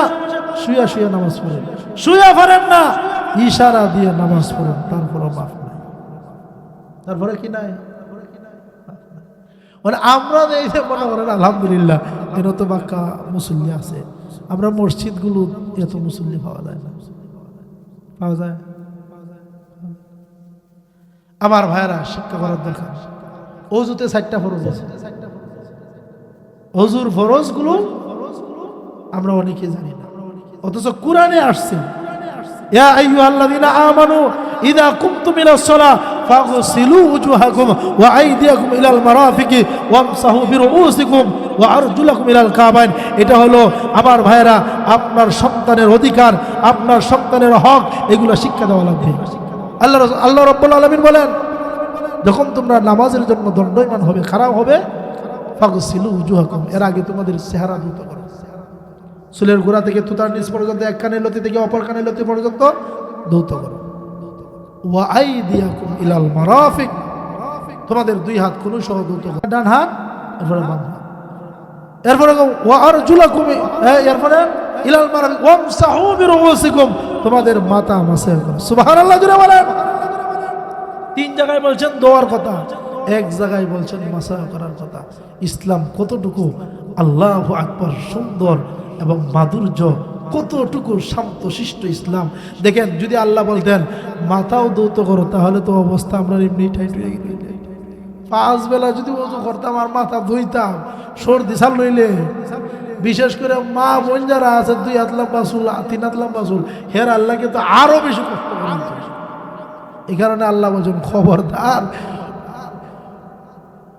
শুয়া শুয়া নামাজ পড়েন। শুয়া পারেন না, ইশারা দিয়ে নামাজ পড়েন, তারপরও মাফ নাই। তারপরে কি নাই? মানে আমরা এই যে মনে করেন আলহামদুলিল্লাহ এর তো বাক্কা মুসল্লি আছে, আমরা মসজিদগুলো এত মুসল্লি পাওয়া যায় না। পাওয়া যায়? আমার ভাইরা শিক্ষা করার দরকার। অজুতে 4টা ফরজ আছে। অজুর ফরজগুলো আমরা অনেকে জানি না, অথচ কোরআনে আসছে ইয়া আইয়ুহাল্লাযীনা আমানু ইযা কুমতুম ইলাস সালাহ ফাগসিলু উজুহাকুম ওয়া আইদিয়াকুম ইলাল মারাফিকি ওয়ামসাহু বিরুউসিকুম ওয়া আরজুলাকুম ইলাল কাবাইন। এটা হলো আমার ভাইরা আপনার সন্তানের অধিকার, আপনার সন্তানের হক, এগুলো শিক্ষা দেওয়া লাগবে। আল্লাহ রাব্বুল আলামিন বলেন, যখন তোমরা নামাজের জন্য দণ্ডায়মান হবে, খারাপ হবে, ফাগসিলু উজুহাকুম, এর আগে তোমাদের চেহারা ধুত করো। চুলের গোড়া থেকে তুতার নিচ পর্যন্ত, এক কানের লতি থেকে অপর কানের লতি পর্যন্ত ধৌত করো। ওয়া আইদিয়াকুম ইলাল মারাফিক, তোমাদের 2 হাত কোন সহ ধৌত করো, ডান হাত, এরপরে বাম হাত, এরপরে ওয়া আরজুলাকুম, এরপরে ইলাল মারাফিক ওয়ামসাহু বিরুউসিকুম, তোমাদের মাথা মাসা করো। সুবহানাল্লাহ জোরে বলেন। 3 জায়গায় বলছেন দোয়ার কথা, 1 জায়গায় বলছেন মাসা করার কথা। ইসলাম কতটুকু আল্লাহু আকবার সুন্দর এবং মাধুর্য, কতটুকু শান্ত শিষ্ট ইসলাম দেখেন। যদি আল্লাহ বলতেন মাথাও ধৌত করো, তাহলে তো অবস্থা আমরা এমনি টাইট হয়ে গেল। 5 বেলা যদি ওযু করতাম আর মাথা ধুইতাম, সর্দি সাল লইলে, বিশেষ করে মা বোন যারা আছে 2 হাত লম্বা চুল, 3 হাত লম্বা চুল, হের আল্লাহকে তো আরো বেশি কষ্ট করতে। এই কারণে আল্লাহ বলছেন খবরদার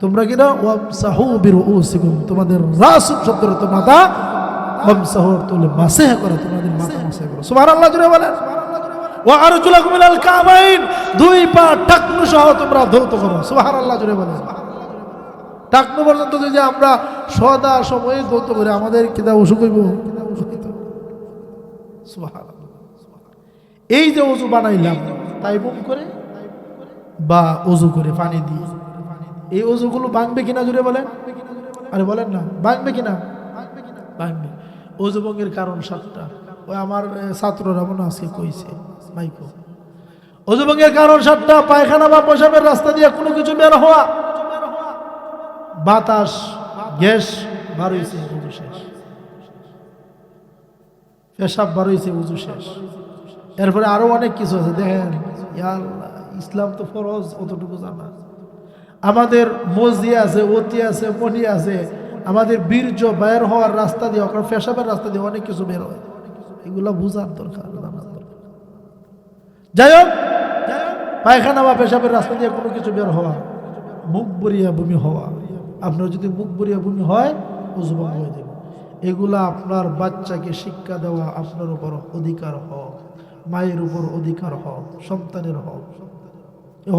তোমরা কিনা ওয়ামসাহু বিরুউসিকুম, তোমাদের রাস শব্দের তো মাথা, ওয়ামসাহু তুলে মাসহ করো, তোমাদের মাথা মাসহ করো। সুবহানাল্লাহ জোরে বলেন। ওয়া আরজুলাকুম ইলাল কাবাইন, 2 পা টাকনু সহ তোমরা ধৌত করো। সুবহানাল্লাহ জোরে বলেন। টাকনু পর্যন্ত যদি আমরা সদা সময়ে ধৌত করি, আমাদের কিদা অসুখ হইব? সুবহানাল্লাহ। এই যে ওযু বানাইলাম তাইমুম করে বা ওযু করে পানি দিয়ে, এই ওযুগুলো ভাঙবে কিনা জুড়ে বলেন? আরে বলেন না, ভাঙবে কিনা? ভাঙবে। ওযু ভঙ্গের কারণ 7টা। ওই আমার ছাত্ররা মনে আজকে কইছে মাইকো, ওযু ভঙ্গের কারণ 7টা। পায়খানা বা পেশাবের রাস্তা দিয়ে কোনো কিছু বের হওয়া, বাতাস গ্যাস বার হইছে, ওযু শেষ। পেশাব বার হইছে, ওযু শেষ। এরপরে আরো অনেক কিছু আছে। দেখেন ইয়া আল্লাহ, ইসলাম তো ফরজ, অতটুকু জানা। আমাদের মজি আছে, অতি আছে, মনি আছে, আমাদের বীর্য বের হওয়ার রাস্তা দিয়ে, ওখানে পেশাবের রাস্তা দিয়ে অনেক কিছু বের হয়, এগুলো বুঝার দরকার, জানার দরকার। যাই হোক, পায়খানা বা পেশাবের রাস্তা দিয়ে কোনো কিছু বের হওয়া, মুখ বরিয়া বমি হওয়া, আপনার যদি মুখ বরিয়া বমি হয় ওযু ভঙ্গ হয়ে যাবে। এগুলা আপনার বাচ্চাকে শিক্ষা দেওয়া আপনার উপর অধিকার হক, মায়ের উপর অধিকার হক, সন্তানের হক,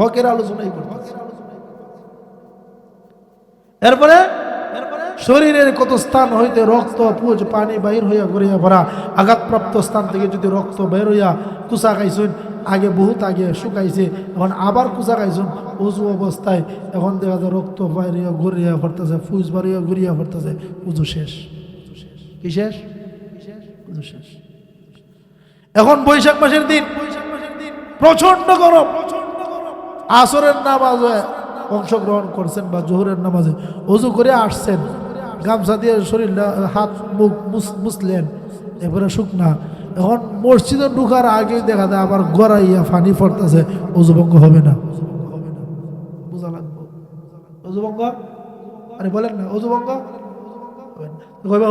হকের আলোচনাই করতেছে। এরপরে শরীরের কত স্থান হইতে রক্ত পুজ পানি বাহির হইয়া গড়িয়া ভরা, আঘাতপ্রাপ্ত স্থান থেকে যদি রক্ত বের হইয়া কুচা খাইছেন, আগে বহুত আগে শুকাইছে, এখন আবার কুচা খাইছেন উজু অবস্থায়, এখন দেখা যায় রক্ত বাইর হইয়া গড়িয়া ভরতেছে, ফুজ বার হইয়া গড়িয়া ভরতেছে, উজু শেষ। কি শেষ? উজু শেষ। এখন বৈশাখ মাসের দিন, প্রচন্ড গরম, আসরের নামাজে অংশগ্রহণ করছেন বা জোহরের নামাজে ওযু করে আসছেন, গামছা দিয়ে শরীরটা হাত মুখ মুছলেন, এরপরে শুকনা, এখন মসজিদে ঢুকার আগে দেখা যায় আবার গড়াইয়া ফানি পড়তেছে, ওযু ভঙ্গ হবে না? বোঝা লাগবে ওযু ভঙ্গ। আরে বলেন না ওযু ভঙ্গ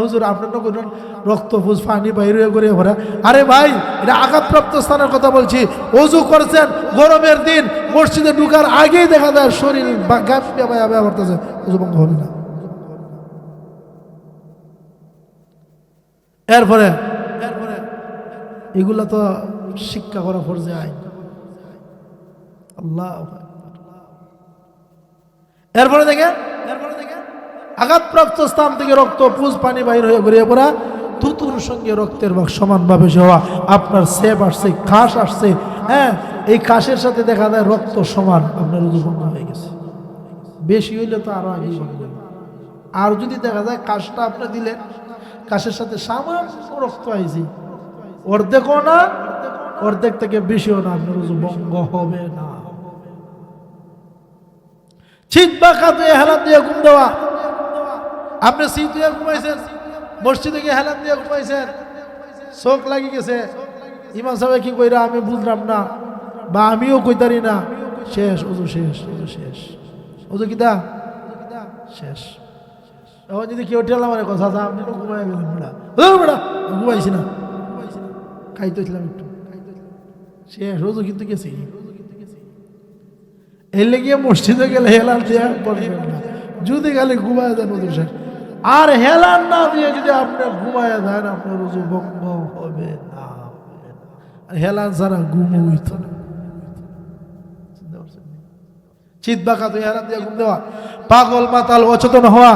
হুজুর আপনার না রক্ত ফুজ পানি বাইরে করে ভরা। আরে ভাই, এটা আঘাতপ্রাপ্ত স্থানের কথা বলছি। ওযু করছেন গরমের দিন, মসজিদে ঢুকার আগেই দেখা যায় শরীর গামছা করতেছে, ওযু ভঙ্গ হবে না? এরপরে এগুলা তো শিক্ষা করা ফরজে আইন। আল্লাহ, এরপরে দেখে আঘাতপ্রাপ্ত স্থান থেকে রক্ত পুজ পানি বাহির হয়ে গড়িয়ে পড়া, থুতুর সঙ্গে রক্তের ভাগ সমানভাবে হওয়া, আপনার সেপ আসছে, কাশ আসছে, হ্যাঁ, এই কাশের সাথে দেখা যায় রক্ত সমান, আপনার উযু ভঙ্গ হয়ে গেছে। বেশি হইলে তো আরো আগেই ভঙ্গ হইবে। আর যদি দেখা যায় কাশটা আপনি দিলেন, কাশের সাথে সামান্য রক্ত আইছে, অর্ধেকও না, অর্ধেক থেকে বেশিও না, আপনার উযু ভঙ্গ হবে না। শীত বা কাঁধে হেলান দিয়ে ঘুম দেওয়া, আপনি শীত দিয়ে ঘুমাইছেন, মসজিদে গিয়ে হেলান দিয়ে ঘুমাইছেন, চোখ লাগি গেছে, ইমাম সাহেব কি কইরা আমি বুঝলাম না, বা আমিও কইতারি না, শেষ, উযু শেষ, উযু শেষ, উযু কিটা শেষ। এখন যদি কেউ ঠেলা মানে কথা, আপনি তো ঘুমাই গেলেন, বেড়া ঘুমাইছি না, খাইতেছিলাম একটু, শেষ, উযু কিন্তু গেছি। এর লেগে মসজিদে গেলে হেলান দিয়ে বসবেন না, যদি খালি ঘুমায় যান উযু শেষ। আর হেলান না দিয়ে যদি আপনি ঘুমায় যান, আপনার উযু ভঙ্গ হবে না। আর হেলান ছাড়া ঘুম হইত না। চিত বাঁকা তুই হেলান দিয়ে ঘুম দেওয়া, পাগল মাতাল অচেতন হওয়া,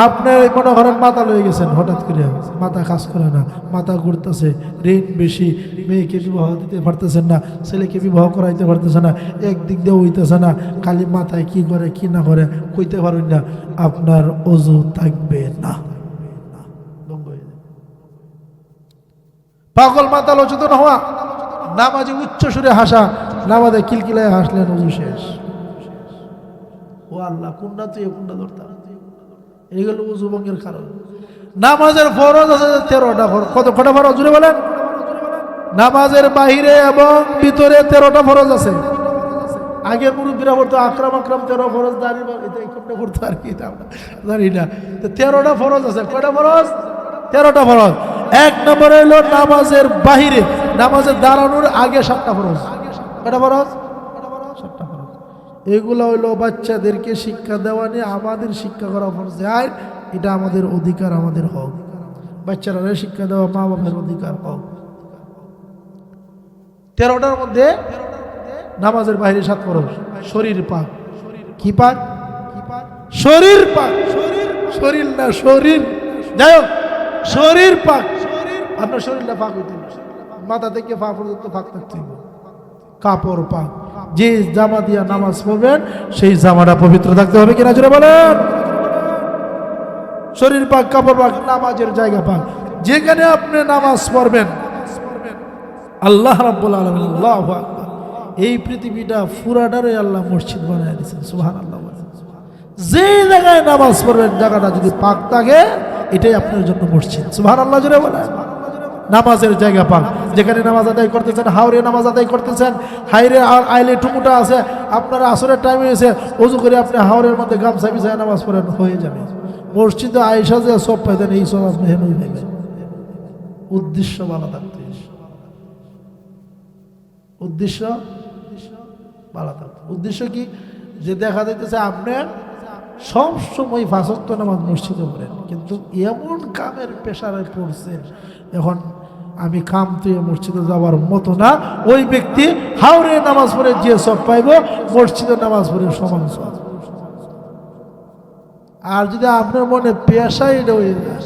আপনি মনে করেন মাতাল হয়ে গেছেন, হঠাৎ করে মাথা কাজ করে না, মাথা ঘুরতেছে, ঋণ বেশি, মেয়েকে বিবাহ দিতে পারতেছেন না, ছেলেকে বিবাহ করাইতে পারতেছে না, একদিক দিয়ে হইতেছে না, খালি মাথায় কি করে কি না করে কইতে পারবেন না, আপনার ওযু থাকবে না। পাগল মাতাল অচেতন হওয়া, নামাজে উচ্চ সুরে হাসা, নামাজে কিলকিলায় হাসলেন, ওযু শেষ। ও আল্লাহ, কোনটা তুই কোনটা ধরতাম, এইগুলো ওযু ভঙ্গের কারণ। নামাজের ফরজ আছে 13টা ফরজ। কটা ফরজ জুড়ে বলেন? নামাজের বাহিরে এবং ভিতরে 13টা ফরজ আছে। আগে মুরব্বীরা বলতো আকরাম 13 ফরজ, দাঁড়িয়ে কোনটা করতো আর কি জানি না। 13টা ফরজ আছে। কয়টা ফরজ? 13টা ফরজ। 1 নম্বরে হলো নামাজের বাহিরে, নামাজের দাঁড়ানোর আগে 7টা ফরজ। কয়টা ফরজ? 7টা ফরজ। এগুলো হইলো বাচ্চাদেরকে শিক্ষা দেওয়া নিয়ে আমাদের শিক্ষা করা ফরজে আইন। এটা আমাদের অধিকার, আমাদের হক। বাচ্চারা শিক্ষা দেওয়া মা বাবার অধিকার, হক। 13টার মধ্যে নামাজের বাইরে 7 ফরজ। শরীর পাক। কি পাক? শরীর পাক। শরীর না, শরীর, যাই হোক, শরীর পাক। আপনার শরীরটা পাক হইতে হবে, মাথা থেকে পা পর্যন্ত পাক থাকতে হবে। কাপড় পাক। যে জামা দিয়া নামাজ পড়বেন সেই জামাটা পবিত্র থাকতে হবে, কিনা জোরে বলেন? শরীর পাক, কাপড় পাক, নামাজের জায়গা পাক। যেখানে আপনি নামাজ পড়বেন, আল্লাহ রাব্বুল আলামিন, আল্লাহু আকবার, এই পৃথিবীটা পুরাটারে আল্লাহ মসজিদ বানায় দিয়েছেন। সুবহানাল্লাহ। যে জায়গায় নামাজ পড়বেন জায়গাটা যদি পাক থাকে, এটাই আপনার জন্য মসজিদ। সুবহানাল্লাহ জোরে বলেন। নামাজের জায়গা পাক। যেখানে নামাজ আদায় করতেছেন, হাওরে নামাজ আদায় করতেছেন, হাইরে আর আইলে টুকুটা আছে, আপনার আসরের টাইম হয়েছে, ওযু করে আপনি হাওরের মধ্যে গামছা বিছায় নামাজ পড়েন, হয়ে যাবে। মসজিদে আয়েশা যে সব পাইতেন, এই সব আপনি হেনই পাইবেন। উদ্দেশ্য ভালো থাকতে, উদ্দেশ্য ভালো থাকতে। উদ্দেশ্য কি? যে দেখা যাইতেছে আপনি সব সময় 5 ওয়াক্ত নামাজ মসজিদে পড়েন, কিন্তু এমন কামের পেশারে পড়ছেন, এখন আমি কাম তুই মসজিদে যাওয়ার মতো না, ওই ব্যক্তি হাওরে নামাজ পড়ে যে সব পাইব, মসজিদে নামাজ পড়ে সমান সব। আর যদি আপনার মনে পেশাই হয়ে যায়,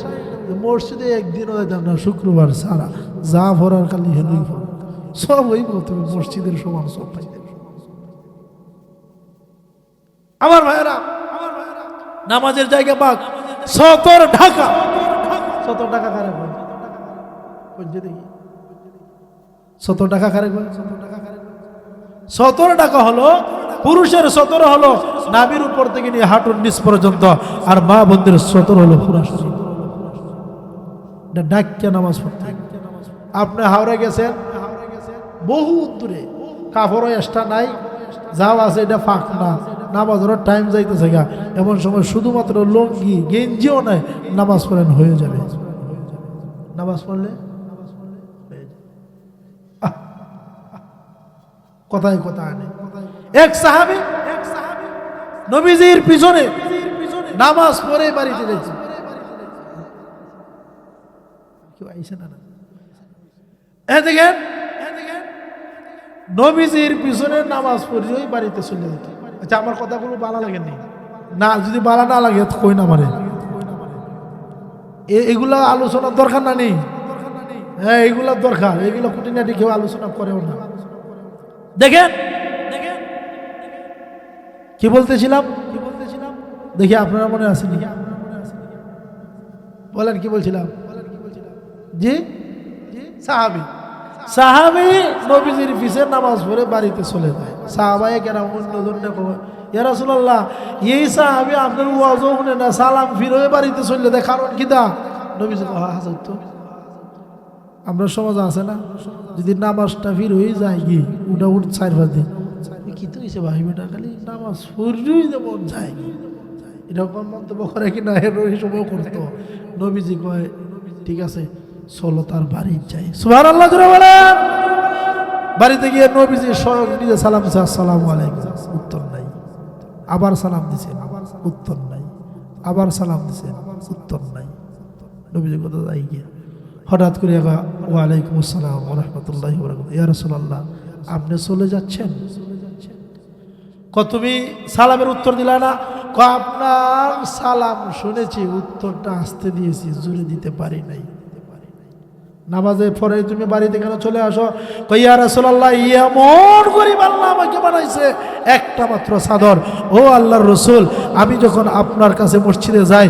মসজিদে একদিনও যেতাম না, শুক্রবার ছাড়া, যা ভরার খালি হেনই ভর, সব হইব, তুমি মসজিদের সমান সব পাইতে। আমার ভাইয়েরা, নামাজের জায়গা পাক। সতর ঢাকা। সতর ঢাকা কারে বলে? দেখি, সতর ঢাকা কারে বলে? সতর ঢাকা হলো, পুরুষের সতর হলো নাভির উপর থেকে নিয়ে হাঁটুর নিচ পর্যন্ত, আর মা বোনদের সতর হলো পুরা শরীর। ডাক্কা নামাজ পড়তে। আপনি হাওড়ে গেছেন, বহু দূরে, কাপড়ও এক্সট্রা নাই, যাও আছে এটা ফাঁক না, নামাজের টাইম যাইতেছে গা, এমন সময় শুধুমাত্র লঙ্গি গেঞ্জিও নাই, নামাজ পড়েন, হয়ে যাবে। নামাজ পড়লে কথায় কথা আনে। এক সাহাবী নবীজির পিছনে নামাজ পড়ে বাড়িতে যাচ্ছে। আইসে না না দেখেন নবীজির পিছনে নামাজ পড়ি ওই বাড়িতে চলে যেত। আচ্ছা আমার কথাগুলো ভালো লাগেনি না, যদি ভালো না লাগে কই না মারে, এগুলা আলোচনার দরকার না নেই। হ্যাঁ এগুলোর দরকার, এগুলো খুঁটিনাটি কেউ আলোচনা করেও না। দেখেন কি বলতেছিলাম দেখি আপনারা মনে আছে নি? বলেন কি বলছিলাম? জি সাহাবী নবীজির পিছে নামাজ পড়ে বাড়িতে চলে যায়। সাহাবায়ে কেরাম অন্যজনে কয় ইয়া রাসূলুল্লাহ, এই সাহাবী আপনার ওয়াজও শুনে না, সালাম ফিরে বাড়িতে চলে যায়, কারণ কি দা? নবীজি কয় হাজার তো আমরা সমাজ আছে না, যদি নামাজটা ফির হয়ে যায় কি ওটা উঠ চার বাজে কি তো হয়েছে ভাই বেটা, খালি নামাজ পড়লেই যেমন যায় এরকম মন্তব্য করে কিনা এই সময় করতো। নবীজি কয় ঠিক আছে চলো তার বাড়ি যাই। সুবহানাল্লাহ জোরে বলেন। বাড়িতে গিয়ে নবীজি স্বয়ং নিজে সালাম দিছে, আসসালামু আলাইকুম, উত্তর নাই। আবার সালাম দিছে, উত্তর নাই। আবার সালাম দিছে, উত্তর নাই। নবীজি কোথাও যাই গিয়া হঠাৎ করে ওয়ালাইকুম আসসালাম ওয়া রাহমাতুল্লাহি ওয়া বারাকাতুহু, ইয়া রাসূলুল্লাহ আপনি চলে যাচ্ছেন? তুমি সালামের উত্তর দিলা না? আপনার সালাম শুনেছি, উত্তরটা আসতে দিয়েছি, জোরে দিতে পারি নাই। নামাজে পরে তুমি বাড়িতে কেন চলে আসো? ইয়া রাসূলুল্লাহ এমন গরীব আল্লাহ আমাকে বানাইছে, একটা মাত্র চাদর। ও আল্লাহর রাসূল, আমি যখন আপনার কাছে মসজিদে যাই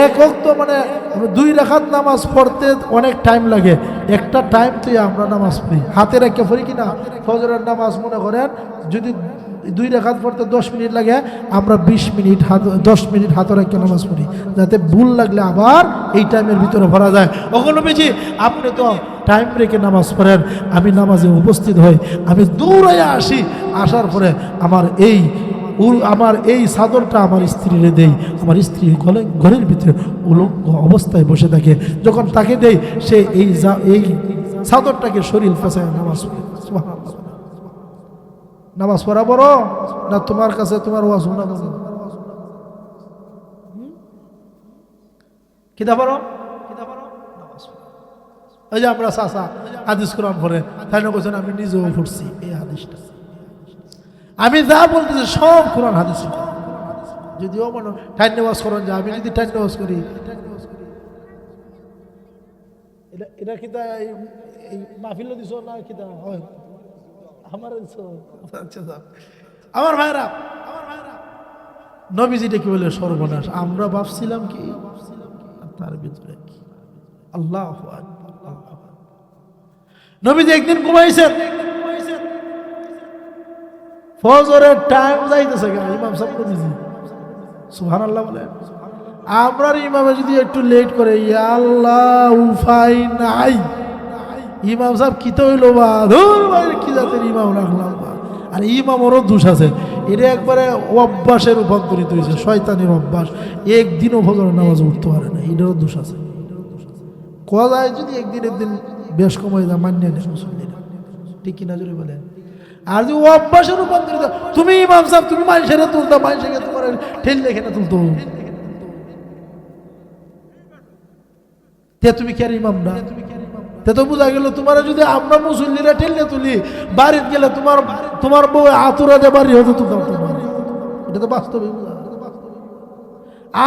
এক ওয়াক্ত মানে 2 রাকাত নামাজ পড়তে অনেক টাইম লাগে, একটা টাইম তুই আমরা নামাজ পড়ি হাতে রেখে পড়ি কিনা। ফজরের নামাজ মনে করেন যদি 2 রাকাত পড়তে 10 মিনিট লাগে, আমরা 10 মিনিট হাতে রেখে নামাজ পড়ি, যাতে ভুল লাগলে আবার এই টাইমের ভিতরে ভরা যায়। ওগুলো বেশি আপনি তো টাইম রেখে নামাজ পড়েন, আমি নামাজে উপস্থিত হই, আমি দৌড়াইয়া আসি, আসার পরে আমার এই চাদরটা আমার স্ত্রীরে দেই, আমার স্ত্রী ঘরের ভিতরে উলঙ্গ অবস্থায় বসে থাকে, যখন তাকে দেই সে এই চাদরটাকে শরীর ফেঁসায় নামাজ পড়ে। সুবহানাল্লাহ। নামাজ পড়া বড় না তোমার কাছে তোমার ওয়াজ শোনা বড়? কিতা বড়? ওই যে আমরা চাচা হাদিস কোরআন পড়ে তাই না বলছেন, আমি নিজেও পড়ছি এই হাদিসটা, আমি যা বলতেছি সব কোরআন হাদিস। যদিও মনে টাইম নেওয়াজ করেন যে আমি যদি টাইম নেওয়াজ করি, এটা কিতা এই মাহফিল দিছ না কিতা হয় আমার ভাইরা। নবীজিটা কি বলে সর্বনাশ, আমরা ভাবছিলাম কি তার ভিতরে কি। আল্লাহু আকবার। নবীজি একদিন ঘুমাইছেন, ফজরের টাইম যাইতেছে, ইমাম সাহেব নবীজি সুবহানাল্লাহ বলেন। আমরা ইমামে যদি একটু লেট করে আল্লাহ উফাই নাই, ইমাম সাহেব কি তো হইলো বা ধুর ভাই কি জাতের ইমাম রাখলাম। আর ইমামেরও দোষ আছে, এটা একবারে অভ্যাসে রূপান্তরিত হয়েছে, শয়তানের অভ্যাস, একদিনও ফজরের নামাজ উঠতে পারে না, এটারও দোষ আছে। কোয়া যায় যদি একদিন বেশ কম হয়ে যায় মান্য নেই মুসল্লিরা, ঠিক কিনা জোরে বলেন। আর যদি অভ্যাসে রূপান্তরিত, তুমি ইমাম সাহেব তুমি মানুষের তুলতো, মানুষকে তোমার ঠেল দেখে না তুলতো, তুমি কে ইমাম না? তো বোঝা গেল তোমার যদি আমরা মুসল্লিরা ঠেললে তুলি, বাড়িতে গেলে তোমার বউ আতুরা দিয়ে বাড়ি হতে তুলতাম তোমার, এটা তো বাস্তবে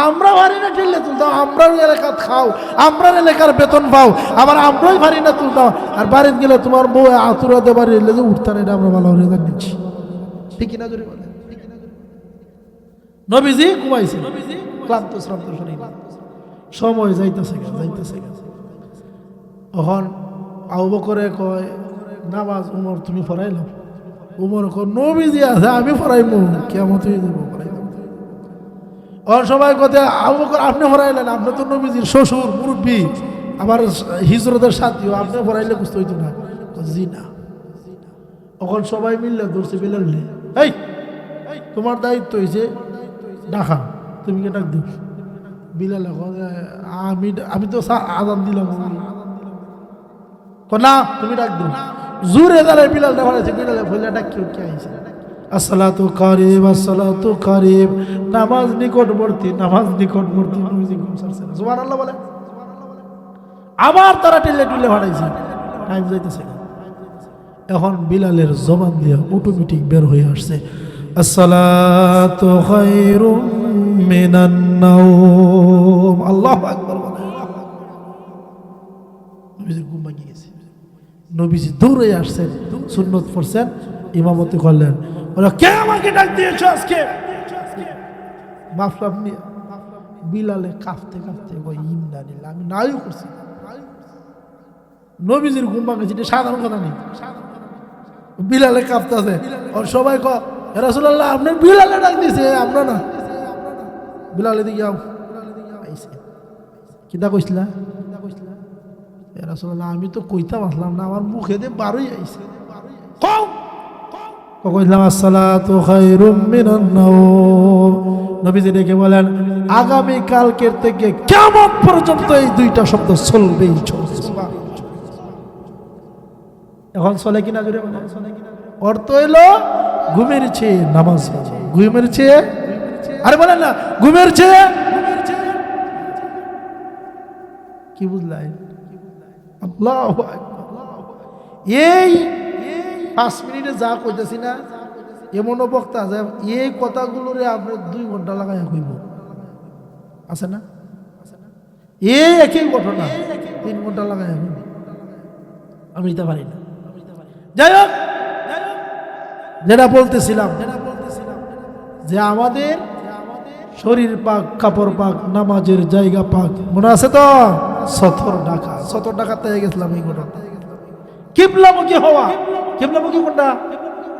আমরা পারি না ঠেললে তুলতাম, আমরা এলাকার খাও, আমরা এলাকার বেতন পাও, আবার আমরাই পারি না তুলতাম। আর বাড়িতে গেলে তোমার বউ আতুরা দিয়ে বাড়ি এলে যে উঠতাম, এটা আমরা ভালো রেজাল্ট নিচ্ছি, ঠিক কিনা জোরে বলে। নবীজি ঘুমাইছে, ক্লান্ত শ্রান্ত শরীর, সময় যাইতেছে তখন আবু বকর কয় নামাজ উমর তুমি পড়াইল? উমর কয় নবীজি আছে আমি পড়াইমু, কিয়ামত হয়ে যাবো পড়াইলাম। আর সবাই কথা আবু বকর আপনি পড়াইলেন, আপনি তো নবীজির শ্বশুর মুরব্বী, আবার হিজরতের সাথীও, আপনি পড়াইলে বুঝতে হইতো না? জি না। তখন সবাই মিললে ধরছে বেলাল, এই তোমার দায়িত্ব হয়েছে ডাকা, তুমি কে ডাক দিও? বিলাল আমি তো আজান দিলাম না, তুমি ডাক দিও। জোরে দাঁড়ায় বিলাল ডাকাইছে, বিলালে ফইলা ডাক কেউ কে আইছে, আসসালাতু কারিব আসসালাতু কারিব, নামাজ নিকটবর্তী নামাজ নিকটবর্তী। সুবহানাল্লাহ বলে। আবার তারা টেলে টুলে ফাটাইছে, টাইম যাইতেছে না। এখন বিলালের জবান দিয়ে অটোমেটিক বের হয়ে আসছে, আসসালাতু খায়রুম মিনান নাওম। আল্লাহু আকবার বলে নবীজির ঘুম ভাঙিয়ে গেছে। নবীজি দৌড়ে আসছেন, সুন্নত পড়ছেন, ইমামতি করলেন। বলে কে আমাকে ডাক দিয়েছ আজকে? মাফলাম নিয়ে বিলালে কাঁপতে কাঁপতে কই ইন্না লিল্লাহ, আমি নাই করছি। নবীজির ঘুম ভাঙেছে, এটা সাধারণ কথা নেই। বিলালে কাঁপতেছে, আর সবাই কয় ইয়া রাসূলুল্লাহ আপনার বিলালে ডাক দিয়েছে, আমরা না। বিলালে দিকে আইছে, কিতা কইছিলা? ইয়া রাসূলুল্লাহ আমি তো কইতাম আসলাম না, আমার মুখে দিয়ে বারই আইছে। কইলাম আসসালাতু খায়রুম মিনান নাওম। নবীজি ডেকে বলেন আগামী কালকের থেকে কিয়ামত পর্যন্ত এই দুইটা শব্দ চলবেই চলবে। এখন চলে কিনা জুড়ে বলে, অর্থ হইল ঘুমের চেয়ে নামাজ, ঘুমের চেয়ে, আরে বলেন না ঘুমের চেয়ে, কি বুঝলেন? আল্লাহু আকবার। এই 5 মিনিটে যা কইতেছি না, এমনও বক্তা আছে এই কথাগুলোরে আপনি 2 ঘন্টা লাগাই কইব, আছে না? এই একই ঘটনা 3 ঘন্টা লাগাই কইব, আমি নিতে পারি না। যাই হোক, যেটা বলতেছিলাম যে আমাদের শরীর পাক, কাপড় পাক, নামাজের জায়গা পাক, মনে আছে তো? সতর ডাকাতে গেছিলাম এই ঘটনা। কিবলামুখী হওয়া, কিবলামুখী কোনটা?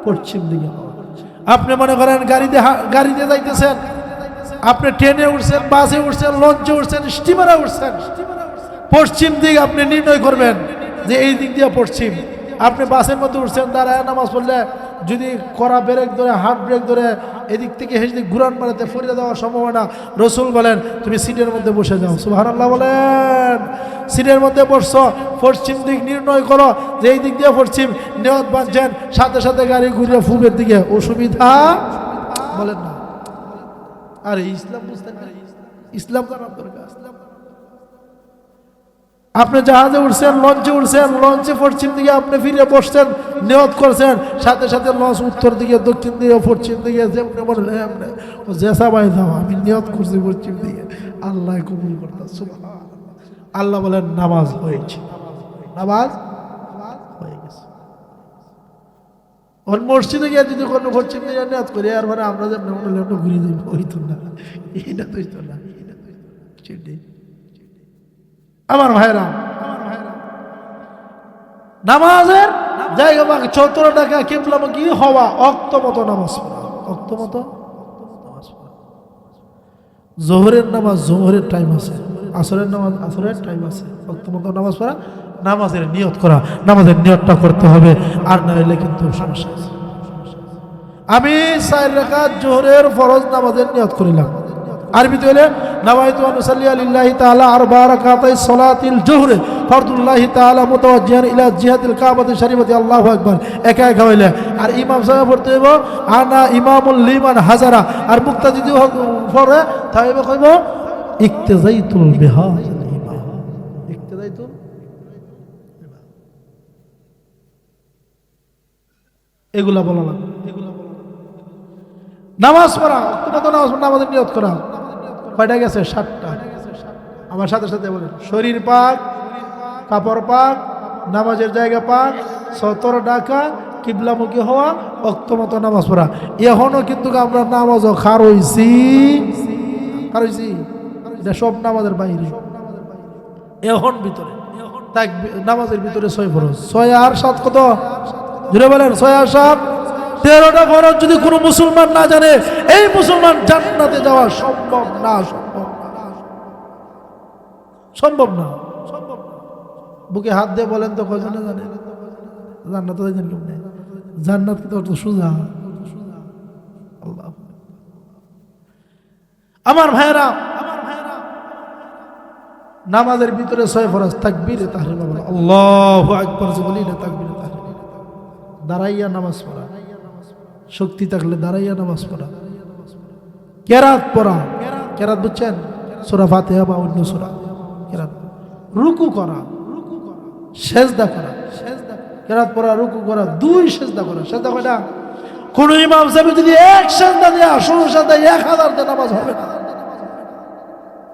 পশ্চিম দিকে হওয়া। আপনি মনে করেন গাড়িতে যাইতেছেন, আপনি ট্রেনে উঠছেন, বাসে উঠছেন, লঞ্চে উঠছেন, স্টিমারে উঠছেন, পশ্চিম দিক আপনি নির্ণয় করবেন যে এই দিক দিয়ে পশ্চিম। আপনি বাসের মধ্যে উঠছেন, দাঁড়ায় নামাজ পড়লে যদি কড়া ব্রেক ধরে, হার্ড ব্রেক ধরে এদিক থেকে সেদিক ঘুরান মারাতে ফরিয়ে দেওয়ার সম্ভাবনা। রসুল বলেন তুমি সিটের মধ্যে বসে যাও। সুবহানাল্লাহ বলেন। সিটের মধ্যে বসছো, পশ্চিম দিক নির্ণয় করো যে এই দিক দিয়ে পশ্চিম, নিয়ত বাঁধছেন, সাথে সাথে গাড়ি ঘুরিয়ে পূবের দিকে, অসুবিধা বলেন না। আরে ইসলাম বুঝতেন না, ইসলাম জানার দরকার। আপনি জাহাজে উঠছেন, লঞ্চে উঠছেন, লঞ্চে পশ্চিম দিকে আপনি ফিরে বসছেন, নিয়ত করছেন, সাথে সাথে লঞ্চ উত্তর দিকে, দক্ষিণ দিকে, পশ্চিম দিকে, যেমনি বললেন আপনি জেসা বাই দাও, আমি নিয়ত করছি পশ্চিম দিকে, আল্লাহ কবুল করতেন। সুবহানাল্লাহ। আল্লাহ বলেন নামাজ হয়েছে, নামাজ হয়ে গেছে। ওর মসজিদে গিয়ে যদি কোনো পশ্চিম দিকে নিয়ত করি, আর মানে আমরা যেমন বললে ওটা ঘুরিয়ে দিব, হইতো না, এটা তো হইতো না। আমার ভাইরা, নামাজের জায়গা পাক 14 টাকা কিবলামুখী হওয়া, অক্ত মতো নামাজ পড়া, অক্ত মতো নামাজ পড়া। জোহরের নামাজ জোহরের টাইম আছে, আসরের নামাজ আসরের টাইম আছে, অক্ত মতো নামাজ পড়া, নামাজের নিয়ত করা, নামাজের নিয়তটা করতে হবে, আর না হলে কিন্তু সমস্যা আছে। আমি 4 রাকাত জোহরের ফরজ নামাজের নিয়ত করিলাম, আরবিতে হলে নাওয়াইতু আন উসাল্লি লিল্লাহি তাআলা 4 রাকাতাই সালাতিল জোহর ফরদুল্লাহি তাআলা মুতাওয়াজ্জিহান ইলা জিহাতিল কাবাতি শরীফতি। আল্লাহু আকবার। একা একা হইলে আর ইমাম সাহেব পড়তে হইব আনা ইমামুল লিমান হাজারা, আর মুক্তাদি যদি পড়ে তাইবে কইব ইক্তাযাইতুল বিহাযাল ইমাম, ইক্তাযাইতুল। এগুলা বলা লাগবে। নামাজ পড়া, অক্তমত নামাজ পড়া, নামাজের নিয়ত করা। কয়টা গেছে? 7টা। আমার সাথে সাথে বলেন শরীর পাক, কাপড় পাক, নামাজের জায়গা পাক, 17 ডাকা, কিবলামুখী হওয়া, অক্তমত নামাজ পড়া। এখনো কিন্তু আমরা নামাজও খার হইছি, এটা সব নামাজের বাইরে। এখন ভিতরে নামাজের ভিতরে 6 ফরজ, 6 আর 7 কত? জুড়ে বলেন 6 আর 7 13টা ফরজ যদি কোনো মুসলমান না জানে, এই মুসলমান জান্নাতে যাওয়া সম্ভব না, সম্ভব না। বুকে হাত দিয়ে বলেন তো কয়জনে জানে জান্নাতে যাবেন কেমনে? জান্নাত কিন্তু অত সোজা। আল্লাহ। আমার ভাইরা, নামাজের ভিতরে 6 ফরজ। তাকবীরে তাহরিমা বলা, আল্লাহু আকবার বলি না, তাকবীরে তাহরিমা। দাঁড়াইয়া নামাজ পড়া, শক্তি থাকলে দাঁড়াইয়া নামাজ পড়া। কেরাত পড়া, কেরাত বুঝছেন? সূরা ফাতিহা বা অন্য সূরা কেরাত। রুকু করা, সেজদা করা, কেরাত পড়া, রুকু করা, 2 সেজদা করা। সেজদা কয়টা? কোন ইমাম সাহেব যদি 1 সেজদা দিয়ে 16 সেজদা 1000 দিয়ে নামাজ হবে না।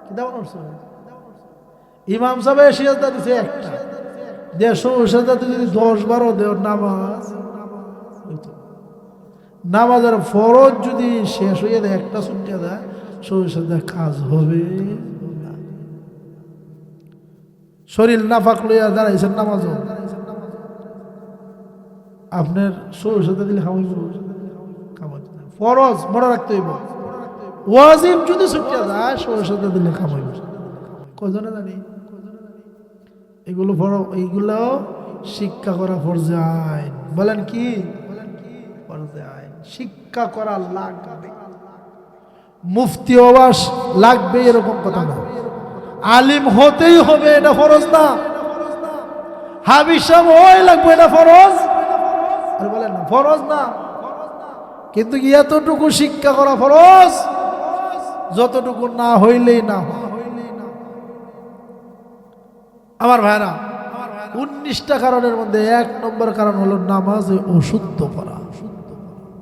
কি দাও করছো? ইমাম সাহেব সেজদা দিছে একটা, 150 সেজদা যদি 10-12 দেও নামাজ হইতো। নামাজের ফরজ যদি শেষ হয়ে যায়, একটা সুন্নাত দেয়, 16 সেজদা কাজ হবে না। শরীর নাফাক লইয়া দাঁড়াইছেন নামাজও, আপনার 16 সেজদা দিলে খাওয়াইব? ফরজ মনে রাখতে হইব। ওয়াজিব যদি ছুটিয়া যায় 16 সেজদা দিলে খাওয়াইব। কয়জনে জানি? এইগুলো শিক্ষা করা ফরজে আইন। বলেন কি? ফরজে আইন শিক্ষা করা লাগবে। মুফতি ওয়াস লাগবে এরকম কথা না, আলিম হতেই হবে এটা ফরজ না। হাবিজ সাহেব ওই লাগবে এটা ফরজ, আর বলেন না ফরজ না। কিন্তু এতটুকু শিক্ষা করা ফরজ, যতটুকু না হইলেই না হয়। আমার ভাইরা, 19টা কারণের মধ্যে 1 নম্বর কারণ হলো নামাজে অশুদ্ধ করা।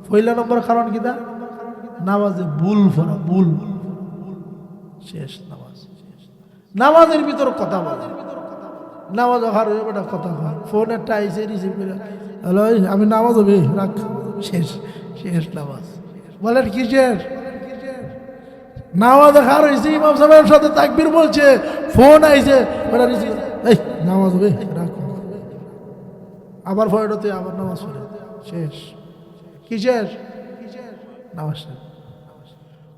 পয়লা নম্বর কারণ কি? দা নামাজে ভুল করা, ভুল শেষ নামাজ। নামাজের ভিতর কথা বলা, নামাজ হার হয়ে বেটা কথা কয়, ফোন একটা আইসে রিসিভ করে, হ্যালো আমি নামাজ হবে, রাখ, শেষ শেষ নামাজ। বলেন কি শেষ নামাজ? হার হয়েছে, ইমাম সাহেবের সাথে তাকবীর বলছে, ফোন আইছে, বেটা রিসিভ, এই নামাজ হবে, রাখ, আবার ফোনটাতে আবার নামাজ পড়ে, শেষ। কি শেষ? নামাজ শেষ।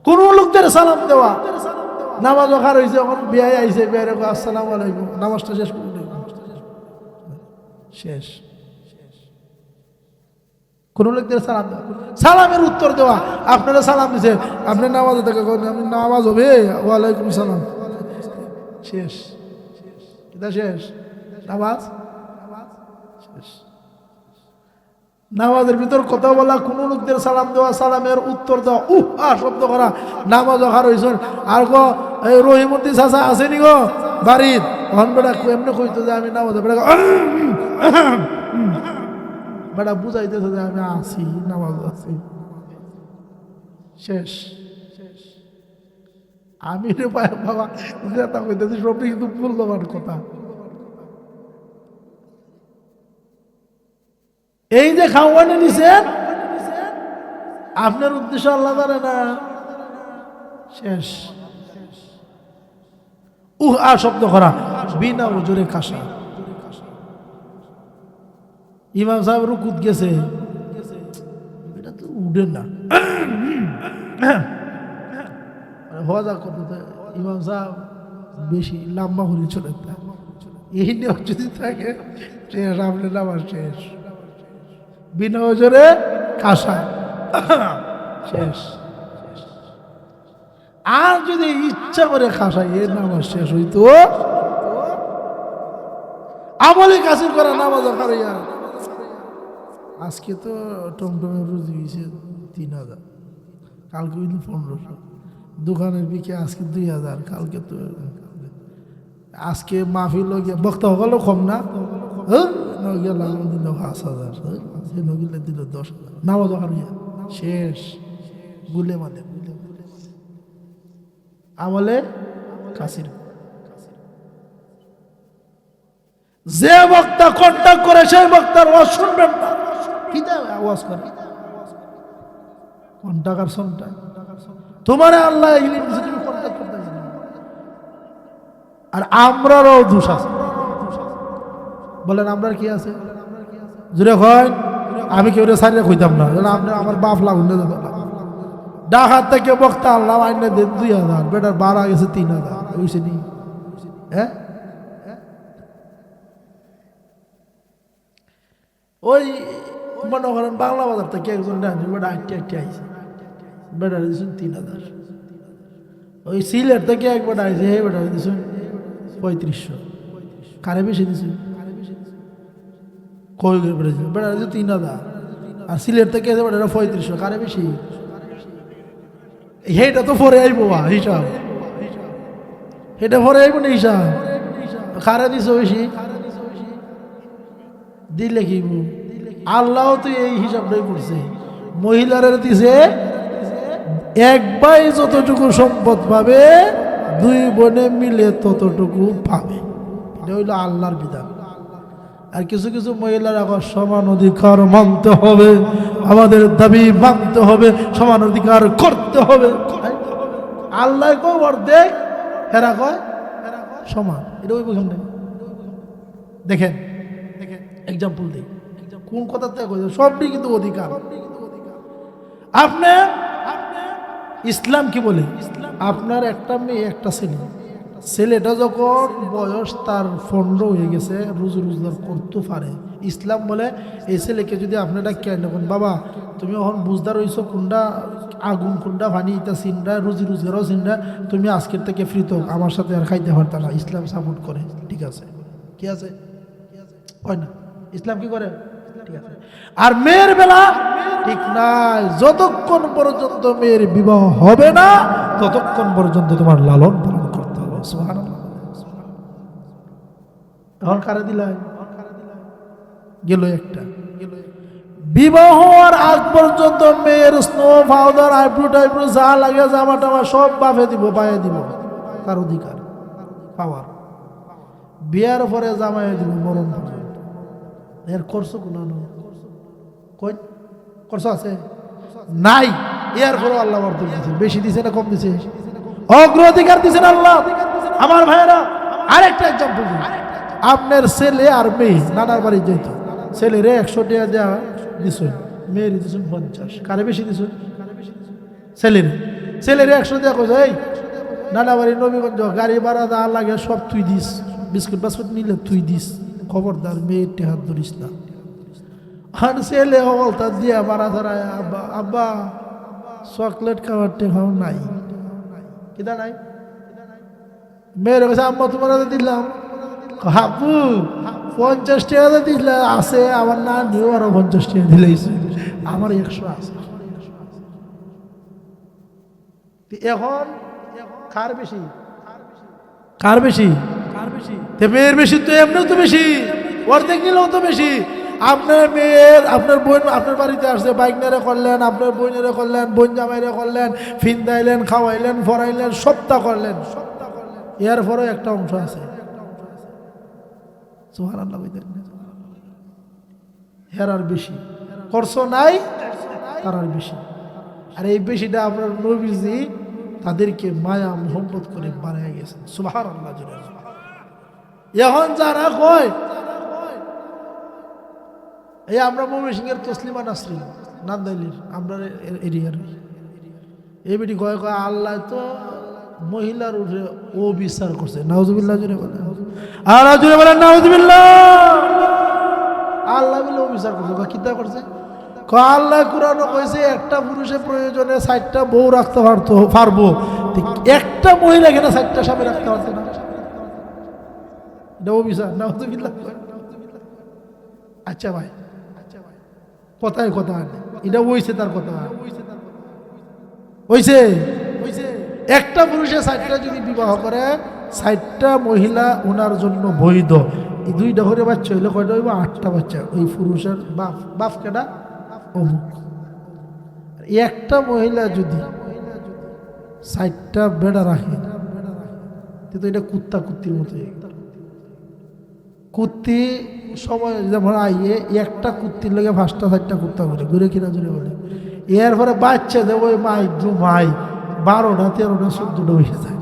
কোন লোকদের সালাম দেওয়া, নামাজ ওখার হয়েছে, এখন বিয়ে আইছে, বিয়ে রেখো আসসালামু আলাইকুম, নামাজটা শেষ করে দেব, শেষ। কোন লোকদের সালাম দেওয়া, সালামের উত্তর দেওয়া, আপনারা সালাম দিছে, আপনি নামাজে থেকে আমি নামাজ হবে, ওয়ালাইকুম সালাম, শেষ। এটা শেষ নামাজ, শেষ। নামাজের ভিতর কথা বলা, কোন লোকদের সালাম দেওয়া, সালামের উত্তর দেওয়া, শব্দ করা, নামাজ অখার হয়েছে। আর গো এই রহিমতি চাচা আসেনি গো বাড়ির, হন বেটা এমনি কইতো যে আমি নামাজ, বেটা বেটা বুঝাইতেছে যে আমি আছি, নামাজ আছি, শেষ। আমি রে বাবা যেটা কইতেছি সবই কিন্তু মূল্যবান কথা। এই যে খাওয়ানো নিছেন, আপনার উদ্দেশ্য আল্লাহ জানে না, শেষ। শব্দ করা, বিনা ওজরে কাশা। ইমাম সাহেব রুকুত গেছে, এটা তো উঠেন না, হজা করতে ইমাম সাহেব বেশি লম্বা করে চলে, এই নিয়ম যদি থাকে শেষ, আপনার নামাজ শেষ। বিনা ওজরে কাশা, শেষ। আর যদি ইচ্ছা করে খাসাই, এর নামাজ শেষ হইতো। আমলে কাসির করা নামাজ কারিয়া। আজকে তো টমটমের রুজি হয়েছে 3000, কালকে হইল 1500, দোকানের বিকে আজকে 2000, কালকে তো আজকে মাহফিল বক্তা হলো কম না, নগিয়া দিল 5000, নগিলে দিল 10,000, নামাজ কারিয়া শেষ। গুলে মানে আমলে কাসির। যে বক্তা কন্টাক্ট করে সেই বক্তার ওয়াজ শুনবেন না। কি ওয়াজ করে কন্টাক্ট আর সন্টাক? তোমার আল্লাহ ইলম দিয়েছে, তুমি কন্টাক্ট করতে জানো। আর আমরারও দোষ আছে। বলেন আমরার কি আছে? জুড়ে হয় আমি কেউ সারিয়ে কইতাম না, আপনার আমার বাপ লাগুন ডাকাত থেকে বক্তা আল্লাহ আইনে দেন 2000, বেটার বাড়া গেছে 3000, হয়েছে নি? হ্যাঁ, ওই মনে করেন বাংলা বাজার থেকে একজন বেটা 80 আইছে, বেটার দিয়েছেন 3000। ওই সিলেট থেকে এক বেটা আইছে, হে বেটা দিয়েছেন 3500। কারে বেশি দিয়েছেন? কই বেড়েছে বেটা দিয়েছে 3000, আর সিলেট থেকে এসে বেটা 3500, কারে বেশি? হেটা তো পরে আইব হিসাব, হেটা পরে আইব না হিসাব। খারে দিছ বেশি দিলে কি আল্লাহ তো এই হিসাবটাই করছে মহিলারা দিছে এক ভাই যতটুকু সম্পদ পাবে দুই বোনে মিলে ততটুকু পাবে এটা হইল আল্লাহর বিধান আর কিছু কিছু মহিলারা সমান অধিকার মানতে হবে আমাদের দাবি মানতে হবে সমান অধিকার করতে হবে আল্লাহ কয় অর্ধেক হেরা কয় সমান এটা ওই বুঝলাম দেখেন এক্সাম্পল দিই কোন কথাতে কইছে সবই কিন্তু অধিকার আপনি ইসলাম কি বলে আপনার একটা মেয়ে একটা ছেলে ছেলেটা যখন বয়স তার 15 হয়ে গেছে রোজ রোজগার করতে পারে ইসলাম বলে এই ছেলেকে যদি আপনারা কেন বাবা তুমি এখন বুঝদার হইছো কোনটা আগুন কোনটা পানি এটা চিন্তা রুজি রোজগারও চিন্তা তুমি আজকের থেকে ফ্রি তো আমার সাথে আর খাইতে পারতা না ইসলাম সাপোর্ট করে ঠিক আছে কি আছে হয় না ইসলাম কি করে ঠিক আছে আর মেয়ের বেলা ঠিক নাই যতক্ষণ পর্যন্ত মেয়ের বিবাহ হবে না ততক্ষণ পর্যন্ত তোমার লালন পালন করতে হবে সুবহানাল্লাহ এখন কারে দিলাই গেল একটা বিবাহ হওয়ার আগ পর্যন্ত মেয়ের স্নো পাউডার আইব্রু টাইব্রু যা লাগে জামা টামা সব বাফে দিব পায়ে দিব তার অধিকার পাওয়ার বিয়ার পরে জামাই দিব মরণ পর্যন্ত এর করছো কোন কই করছো আছে নাই এর পরে আল্লাহ অর্ধেক দিয়েছে বেশি দিছে না কম দিছে অগ্রাধিকার দিয়েছেন আল্লাহ আমার ভাইরা আরেকটা एग्जांपल দিই আপনার ছেলে আর মেয়ে নানার বাড়ি যেত ছেলেরে 100 টাকা দেওয়া দিছেন মেয়ের দিছেন 50 কারে বেশি দিছেন ছেলেরে 100 টাকা কইছে এই নানা বাড়ি নবীগঞ্জ গাড়ি ভাড়া দা লাগে সব তুই দিস বিস্কুট বাস্কুট নিলে তুই দিস খবরদার মেয়ের টেহাত ধরিস না আর ছেলে হলতা দিয়া ভাড়া ধরায় আব্বা আব্বা চকলেট খাওয়ার টেহাও নাই কিদা নাই মেয়ের কাছে আম্মা তোমার দিলাম হাপু 50 টাকা দিলে আছে আমার না নিও আরো 50 টাকা দিলেইছে আমার 100 আছে এখন কার বেশি মেয়ের বেশি তো এমনিও তো বেশি অর্ধেক নিলেও তো বেশি আপনার মেয়ের আপনার বোন আপনার বাড়িতে আসছে বাইক নেড়ে করলেন আপনার বোনেরে করলেন বোন জামাইরে করলেন ফিন্দাইলেন খাওয়াইলেন ফরাইলেন সবটা করলেন এর পরেও একটা অংশ আছে সুবহানাল্লাহ হেরার বেশি খরচ নাই তার আর বেশি আর এই বেশিটা আপনার নবীজি তাদেরকে মায়া মোহব্বত করে বানায় গেছেন সুবহানাল্লাহ এখন যারা কয় এই আমরা ময়মনসিংহের তসলিমা নাসরিন নান্দাইলির আমরা এরিয়ার এই বেটি কয় কয় আল্লাহ তো মহিলার উপরে ও বিচার করছে নাউজুবিল্লাহ জুড়ে বলে আর জুড়ে বলেন নাউজুবিল্লাহ আল্লাহ বলে ও বিচার করছে কিতা করছে আল্লাহ কুরআনে কইছে একটা পুরুষের প্রয়োজনে 60টা বউ রাখতে পারবো একটা মহিলা কেন 60টা স্বামী রাখতে পারতো না এটা ও বিচার নাউজুবিল্লাহ আচ্ছা ভাই কথায় কথা এটা হইছে তার কথা হইছে একটা পুরুষের 60টা যদি বিবাহ করে 60টা মহিলা ওনার জন্য বৈধ এই 2টা করে বাচ্চা হইলে কয়টা হইব 8টা বাচ্চা ওই পুরুষের বাপ কেডা অমুক একটা মহিলা যদি 60টা বেড়া রাখে তো এটা কুত্তা কুত্তির মতো কুত্তি সময় যেমন আইয়ে একটা কুত্তির লেগে 5টা 4টা কুত্তা করে ঘুরে কিনা জুড়ে বলে এরপরে বাচ্চা দেবো মাই 12টা 13টা 14টা হয়ে যায়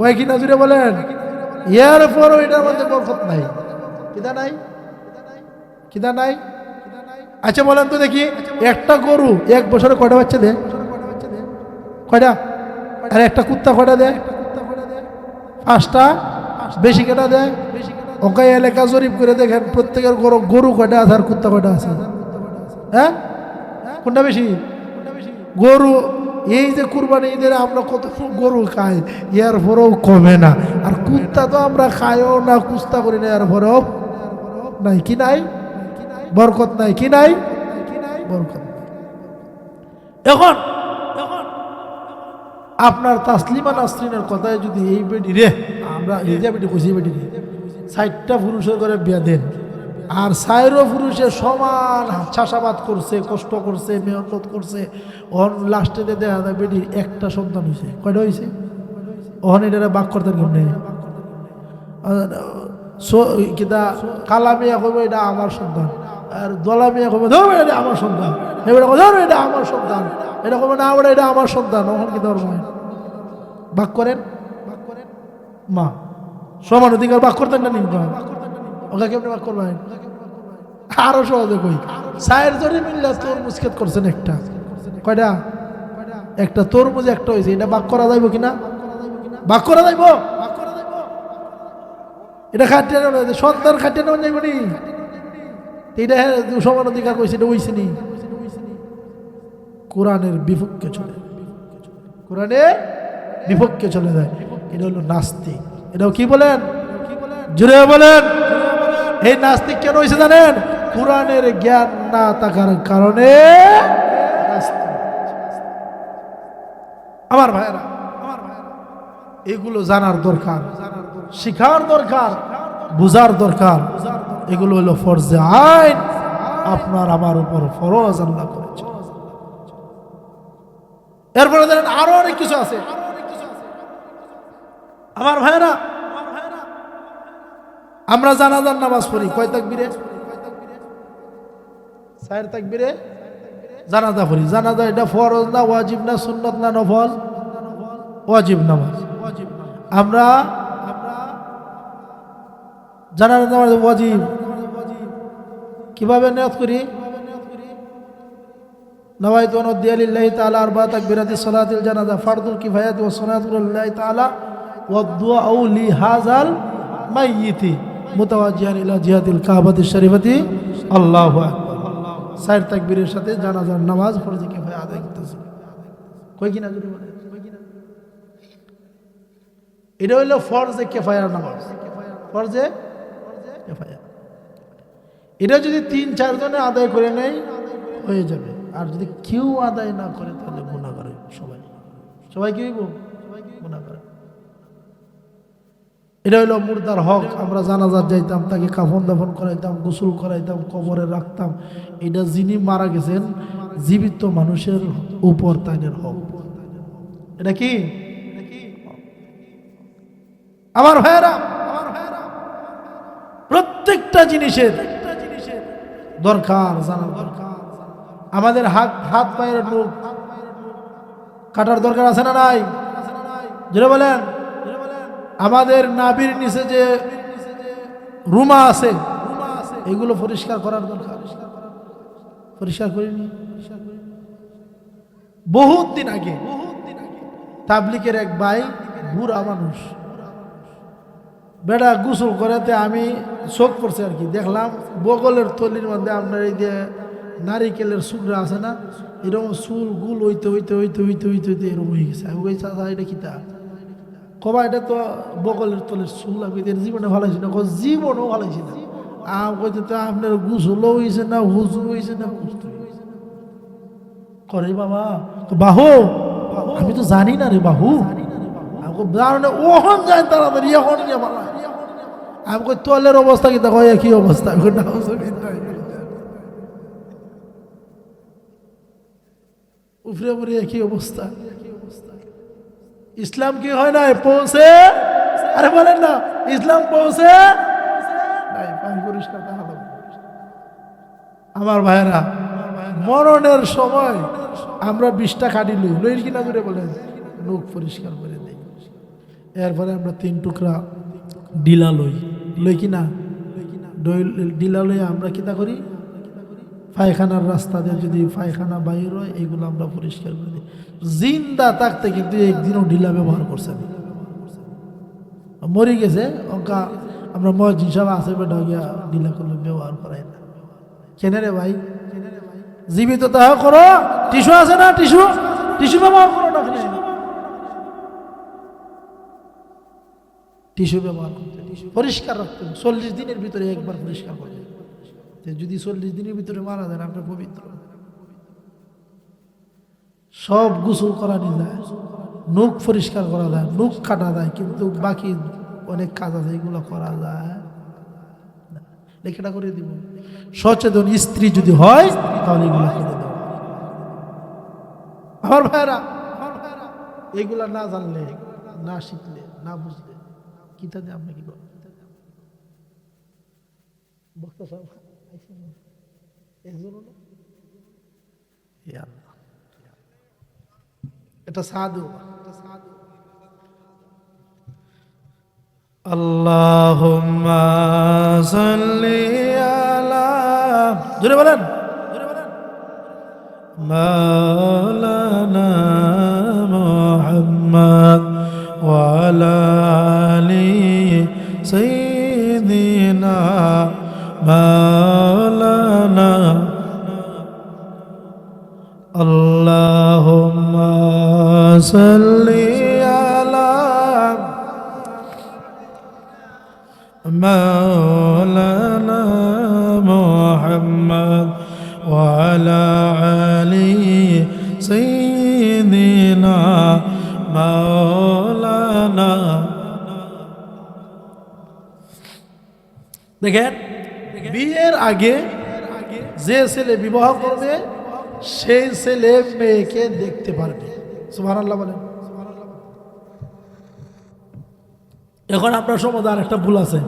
ওই কিনা জুড়ে বলেন এরপর ওইটার মধ্যে বরকত নাই কিদা নাই আচ্ছা বলেন তো দেখি একটা গরু 1 বছরে কয়টা বাচ্চা দেয় কয়টা আর একটা কুত্তা কয়টা দেয় 5টা বেশি কেটা দেয় ওকে এলাকা জরিপ করে দেখেন প্রত্যেকের গরু কয়টা আছে আর কুত্তা কয়টা আছে হ্যাঁ কোনটা বেশি গরু এই যে কুরবানি ঈদের আমরা কত গরু খাই এর পরেও কমে না আর কুত্তা তো আমরা খাইও না কুস্তা করি না এর পরেও নাই কি নাই বরকত নাই কি নাই বরকত এখন আপনার তাসলিমা নাসরিনের কথায় যদি এই বেটি রে আমরা এই যে বেটি কইছি বেটি রে 60টা পুরুষের করে বিয়া দেন, আর 4 পুরুষের সমান চাষাবাদ করছে, কষ্ট করছে, মেহনত করছে, ওহন লাস্টে দেখা যায় বেটির একটা সন্তান হয়েছে। কয়টা হয়েছে? ওহন এটা বাক করতেন কেমনে? কিতা কালা মিয়া কইব এটা আমার সন্তান, আর দলা মিয়া কইব ধর এটা আমার সন্তান, এবার ধর এটা আমার সন্তান, এটা কইব না আমরা এটা আমার সন্তান। ওখানে কি ধর্ম বাক করেন? মা সমান অধিকার বাক করতেন না নিন? ওকে কেমনি বাক করবেন? আরো সহজে কই, 4 জনে মিললে তরমুজ খেত করছেন একটা, কয়টা? একটা তরমুজ একটা হয়েছে, এটা বাক করা যাইব কিনা? বাক করা যাইব? এটা খাটিয়ে সন্তান খাটিয়ে নেওয়া যাইব নি? এটা সমান অধিকার কইছে, এটা হইছে নি? কোরআনের বিপক্ষে চলে, কোরআনের বিপক্ষে চলে যায়। এটা হলো নাস্তিক। এটাও কি বলেন? জুড়ে বলেন। এই নাস্তিক কেন হয়েছে জানেন? কোরআনের জ্ঞান না থাকার কারণে। আমার ভাইরা, এগুলো জানার দরকার, শিখার দরকার, বুঝার দরকার। এগুলো হলো ফরজে আইন, আপনার আমার উপর ফরজ আল্লাহ করেছে। এরপরে দেখেন আরো অনেক কিছু আছে। আমার ভাইরা, আমরা জানাজার নামাজ পড়ি কয় তাকবীরে? 4 তাকবীরে জানাজা পড়ি। জানাজা এটা ফরজ না ওয়াজিব না সুন্নত না নফল? ওয়াজিব নামাজ। আমরা জানাজা নামাজ ওয়াজিব। কিভাবে নিয়ত করি? নওয়াইতু আন উদ্দিয়া লিল্লাহি তাআলা আরবা তাকবীরাতিস সালাতিল জানাজা ফারদুল কিফায়াতি ওয়াস সালাতু লিল্লাহি তাআলা ওয়াদ দুআউ লিহাযাল মাইয়িতি মুতাওয়াজ্জিহান ইলা জিহাতিল কাবাতিশ শরীফাতি আল্লাহু আকবার। 4 তাকবীরের সাথে জানাজার নামাজ ফরজে কিফায়া আদায় করতেছে। কই কিনা যদি বলে? এটা হইল ফরজে কিফায়ার নামাজ, ফরজে কিফায়া। এটা যদি 3-4 জনে আদায় করে নেয় হয়ে যাবে। আর যদি কেউ আদায় না করে তাহলে গুনাহগার হবে সবাই। সবাই কি হইব? গুনাহগার। এটা হইল মুর্দার হক। আমরা জানাজার যাইতাম, তাকে কাফন দাফন করাইতাম, গোসল করাইতাম, কবরে রাখতাম। এটা যিনি মারা গেছেন জীবিত মানুষের উপর তাদের হক। এটা কি? আমার ভাইয়েরা, প্রত্যেকটা জিনিসের দরকার জানার দরকার। আমাদের হাত পায়ের নখ কাটার দরকার আছে না নাই? যেটা বলেন, আমাদের নাভির নিচে যে রুমা আছে এগুলো পরিষ্কার করার দরকার। পরিষ্কার করিনি? বহুত দিন আগে তাবলিকের এক ভাই, বুড়া মানুষ, বেড়া গোসল করাতে আমি চোখ পড়ছে আর কি, দেখলাম বগলের তলির মধ্যে আপনার এই যে নারিকেলের চুলরা আছে না, এরকম চুল গুল হইতে হইতে হইতে হইতে হইতে হইতে এরকম হয়ে গেছে। আমি কই চাচা এটা কিতা? কবা এটা তো বগলের তলের চুল। আমি জীবনে ভালাইছি না, জীবনও ভালাইছি না। আমি কইতে তো আপনার গোসলও হয়েছে না, হুজু হয়েছে না, করে বাবা বাহু আমি তো জানি না রে বাহু। ওখান যায় তাড়াতাড়ি, এখন আমি কই তোলের অবস্থা কি? দেখো একই অবস্থা। উফরে পরে একই অবস্থা। ইসলাম কি হয় না পৌঁছে? আরে বলেন না, ইসলাম পৌঁছে নাই। পানি পরিষ্কার করা হবে। আমার ভাইরা, মরণের সময় আমরা 20টা কাটি লই কিনা করে বলেন, মুখ পরিষ্কার করে দেই। এরপরে আমরা 3 টুকরা ডিলা লই কিনা? ডিলা লই আমরা কিতা করি? পায়খানার রাস্তা দিয়ে যদি পায়খানা বাইর হয় এগুলো আমরা পরিষ্কার করে দিই। জিন্দা থাকতে কিন্তু একদিনও ডিলা ব্যবহার করছে না। মরে গেছে অঙ্কা আমরা মসজিদ সব আছে বেটা গিয়া ডিলা করলে ব্যবহার করাই না। কেন রে ভাই? জীবিত তাহা করো। টিস্যু আছে না? টিস্যু ব্যবহার করো না। টিস্যু ব্যবহার করতে, পরিষ্কার রাখতে, 40 দিনের ভিতরে একবার পরিষ্কার করতে। যদি 40 দিনের ভিতরে মারা যান আপনার পবিত্র। সব গোসল করা নিয়ে যায়, নখ পরিষ্কার করা যায়, নখ কাটা যায়, কিন্তু বাকি অনেক কাজ আছে এগুলো করা যায় লেখাটা করে দিব। সচেতন স্ত্রী যদি হয় তাহলে এগুলো করে দেব। আমার ভাইরা এগুলা না জানলে, না শিখলে, না বুঝলে কিতা দিয়ে আপনি কি করবেন? বক্তা সাহেব এটা সাধু। আল্লাহুম্মা সাল্লি আলা, জোরে বলেন, মাওলানা মুহাম্মদ ওয়া আলা আলি সাইয়্যিদিনা মাওলানা। আল্লাহুম্মা সাল্লি আলা মাওলানা মুহাম্মদ ওয়া আলা আলি সাইয়্যিদিনা মাওলানা। দেখেন, বিয়ের আগে যে ছেলে বিবাহ করবে সেই ছেলে মেয়েকে দেখতে পারবে। সুবহানাল্লাহ বলেন। এখন আপনার সমাজে আর একটা ভুল আছে,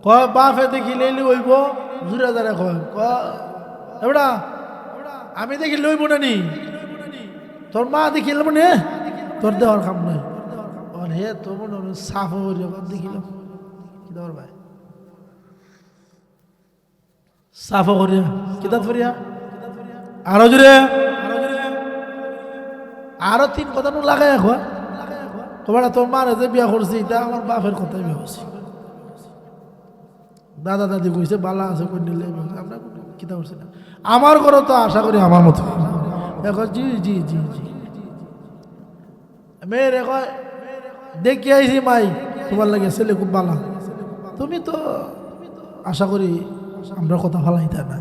কয় বাপে দেখি লইলে হইব, জুড়ে যারা কয় এবড়া আমি দেখি লইব না নি, তোর মা দেখি লব নে, তোর দেওয়ার কাম নাই। হে তো মনে হয় সাফ দেখিল কি দেওয়ার ভাই, সাফ করিয়া কিতাব করিয়া আরো জুড়ে আরো তিন কথা লাগাই এখন তোমার তোর মারে যে বিয়া করছি এটা আমার বাপের কথাই বিয়া করছি, দাদা দাদি কইছে বালা আছে কই নিলে আমরা কিতা করছি না। আমার ঘরে তো আশা করি আমার মতো এখন জি জি জি জি মেয়ের এখন দেখি আইছি মাই তোমার লাগে ছেলে খুব বালা, তুমি তো আশা করি আমরা কথা ফালাইতা না।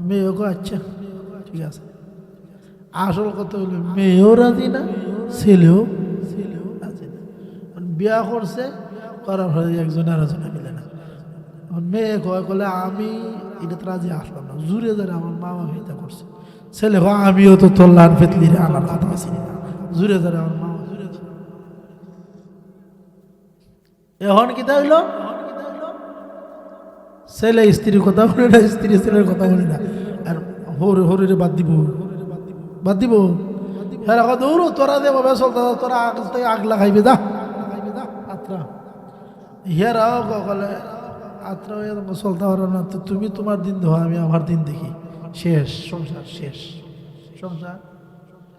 মেয়ে গো আচ্ছা ঠিক আছে, আসল কথা হলো মেয়েও রাজি না ছেলেও রাজি না। বিয়া করছে করার পরে একজন আর একজনে মিলে না। মেয়ে কয় বলে আমি এটা রাজি আসলাম না, জুড়ে ধরে আমার মা বাবা এটা করছে। ছেলে কয় আমিও তো তোর লান ফেতলি আনার কথা আছি, জুড়ে ধরে আমার মা বাবা। এখন কিতা হইল, ছেলে স্ত্রীর কথা বলে না, স্ত্রী ছেলের কথা বলে না, আর হরে বাদ দিব বাদ দিব। হ্যাঁ দৌড় তোরা দেবো চলতে, তোরা আগ থেকে আগ লাগাইবে দা আত্রা হিয়ারাও কলে আত্রা চলতে পারো না, তো তুমি তোমার দিন দেখো আমি আমার দিন দেখি, শেষ সংসার শেষ, সংসার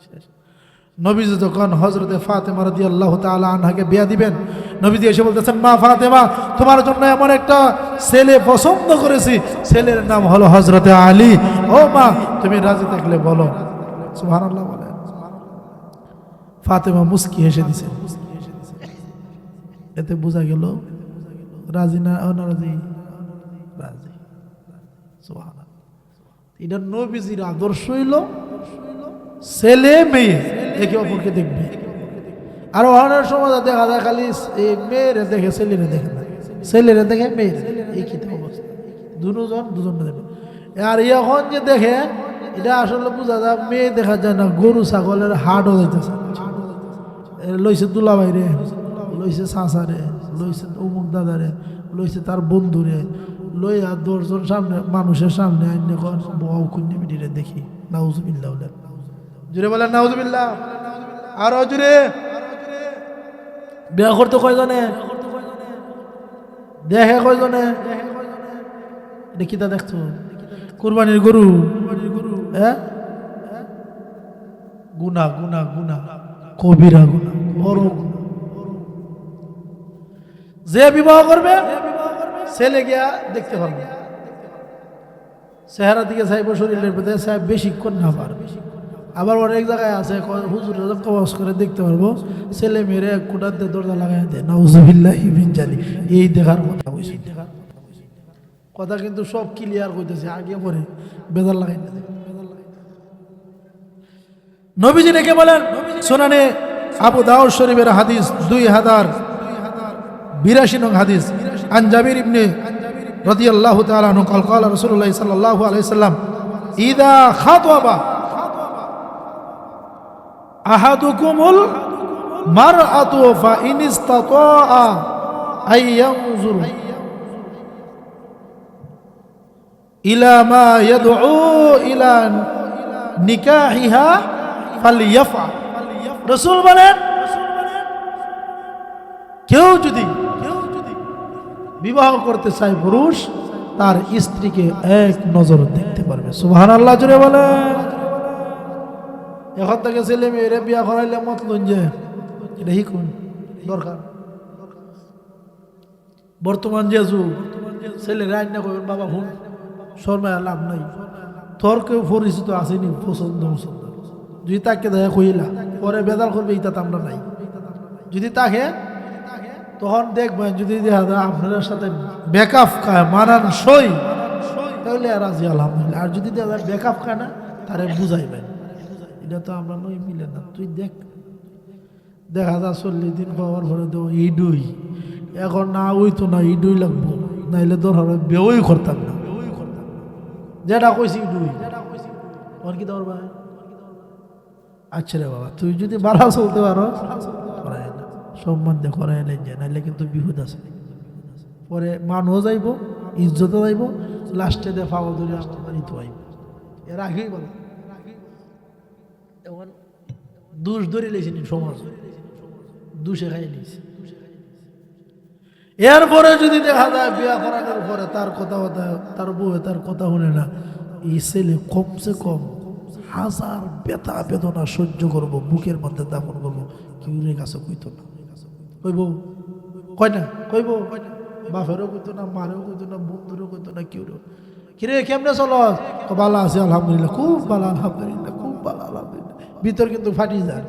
শেষ। নবীজি যখন হযরতে ফাতেমা রাদিয়াল্লাহু তাআলা আনহাকে বিয়া দিবেন, নবীজি এসে বলতেছেন মা ফাতেমা তোমার জন্য এমন একটা ছেলে পছন্দ করেছি, ছেলের নাম হলো হযরতে আলী, ও মা তুমি রাজি থাকলে বলো। সুবহানাল্লাহ বলেন। ফাতেমা মুস্কি হেসে দিছে, এতে বোঝা গেল রাজি না অনারাজি, রাজি। সুবহানাল্লাহ। এটা নবীজির আদর্শ হইল ছেলে মেয়ে একে অপরকে দেখবে। আর অনেক সময় দেখা যায় খালি মেয়েরে দেখে ছেলেরে দেখে না, ছেলেরে দেখে মেয়েরে, এই কি অবস্থা, দুজন দেখবে। আর এখন যে দেখে এটা আসলে বোঝা যায় মেয়ে দেখা যায় না, গরু ছাগলের হাটও যাইতেছে, লইছে দুলা ভাইরে, লইছে চাচারে, লইছে অমুক দাদারে, লইছে তার বন্ধুরে, লইয়া 10 জন সামনে মানুষের সামনে আইনে বউ কুন্নি মিডিরে দেখি। নাউজুবিল্লাহ বলেন, জুড়ে বলেন নাউজুবিল্লাহ, আরো জুড়ে। বিয়া করতে কয়জনে দেখে, কয়জনে এটা কিতা দেখছো, কুরবানির গরু, হ্যাঁ গুনা গুনা গুনা, কবিরা গুনা, বড় গুনা। যে বিবাহ করবে ছেলে গিয়া দেখতে পারবে, চেহারা দিকে চাইব, শরীরের প্রতি চাই বেশিক্ষণ না পারবে। আবার অনেক জায়গায় আছে হুজুর কওয়াজ করে দেখতে পারবো, ছেলে মেয়েরে এক কোটাতে দরজা লাগাই দেয়, নাউজুবিল্লাহি মিন জালিক। এই দেখার কথা কইছি, কথা কিন্তু সব ক্লিয়ার কইতেছে, আগে পরে বেজার লাগাই না। নবীজি রেখে বলেন সুনানে আবু দাউদ শরীফের হাদিস 2082 নং হাদিস, আন জাবির ইবনে রাদিয়াল্লাহু তাআলা আনহু قال قال رسول الله صلى الله عليه وسلم اذا خطب احدكم المرأة فإن استطاع أن ينظر إلى ما يدعو إلى نكاحها فليفعل রাসূল বলেন কেউ যদি বিবাহ করতে চায় পুরুষ তার স্ত্রীকে এক নজর দেখতে পারবে সুবহানাল্লাহ জোরে বলেন এখন থেকে ছেলে মেয়েরে বিয়া করাইলে মত লন যে এটা কোন দরকার বর্তমান যে যুগ ছেলে রান্না করবেন বাবা হুন শর্মায় লাভ নাই তোর কেউ পরিচিত আসেনি পছন্দ পছন্দ যদি তাকে দেখা কইলা পরে বেদাল করবে এটা তো আমরা নাই যদি তাকে তখন দেখবেন যদি দেখা যায় আপনার সাথে বেকআপ খায় মানান সই তাহলে রাজি আলহামদুলিল্লাহ আর যদি দেখা যায় বেকআপ খায় না তারে বুঝাইবেন এটা তো আমরা নই মিলে না তুই দেখ দেখা যায় 40 দিন পাওয়ার পরে তো ইডুই এখন না ওইতো না ইডুই লাগবো নাইলে তোর হবে বেউই করতাম না যেটা কইছি ইডুই ওর কি দর ভাই আচ্ছা রে বাবা তুই যদি বাড়া চলতে পারো করাই না সম্মান দিয়ে করাই নেই যে নাইলে কিন্তু বিহুদ আছে পরে মানও যাইব ইজ্জতও যাইব লাস্টে দিয়ে ফাওয়া ধরে আমার বাড়িতে আইব এর আগেই বলো এখন দোষ ধরে লেছিনি সমাজ দোষে খাই নিয়েছি এরপরে যদি দেখা যায় বিয়া করানোর পরে তার কথা তার বউ তার কথা শুনে না এই ছেলে কমসে কম 1000 ব্যথা বেদনা সহ্য করবো বুকের মধ্যে দাপন করবো কেউরে কাছে কইতো না কইব কয় না কইব বাপেরও কইতো না মারেও কইতো না বন্ধুরও কইতো না কেউরও কিরে কেমনে চলো ভালো আছে আলহামদুলিল্লাহ খুব ভালো আলহামদুলিল্লাহ খুব ভালো আলহামদুলিল্লাহ ভিতর কিন্তু ফাটি যায়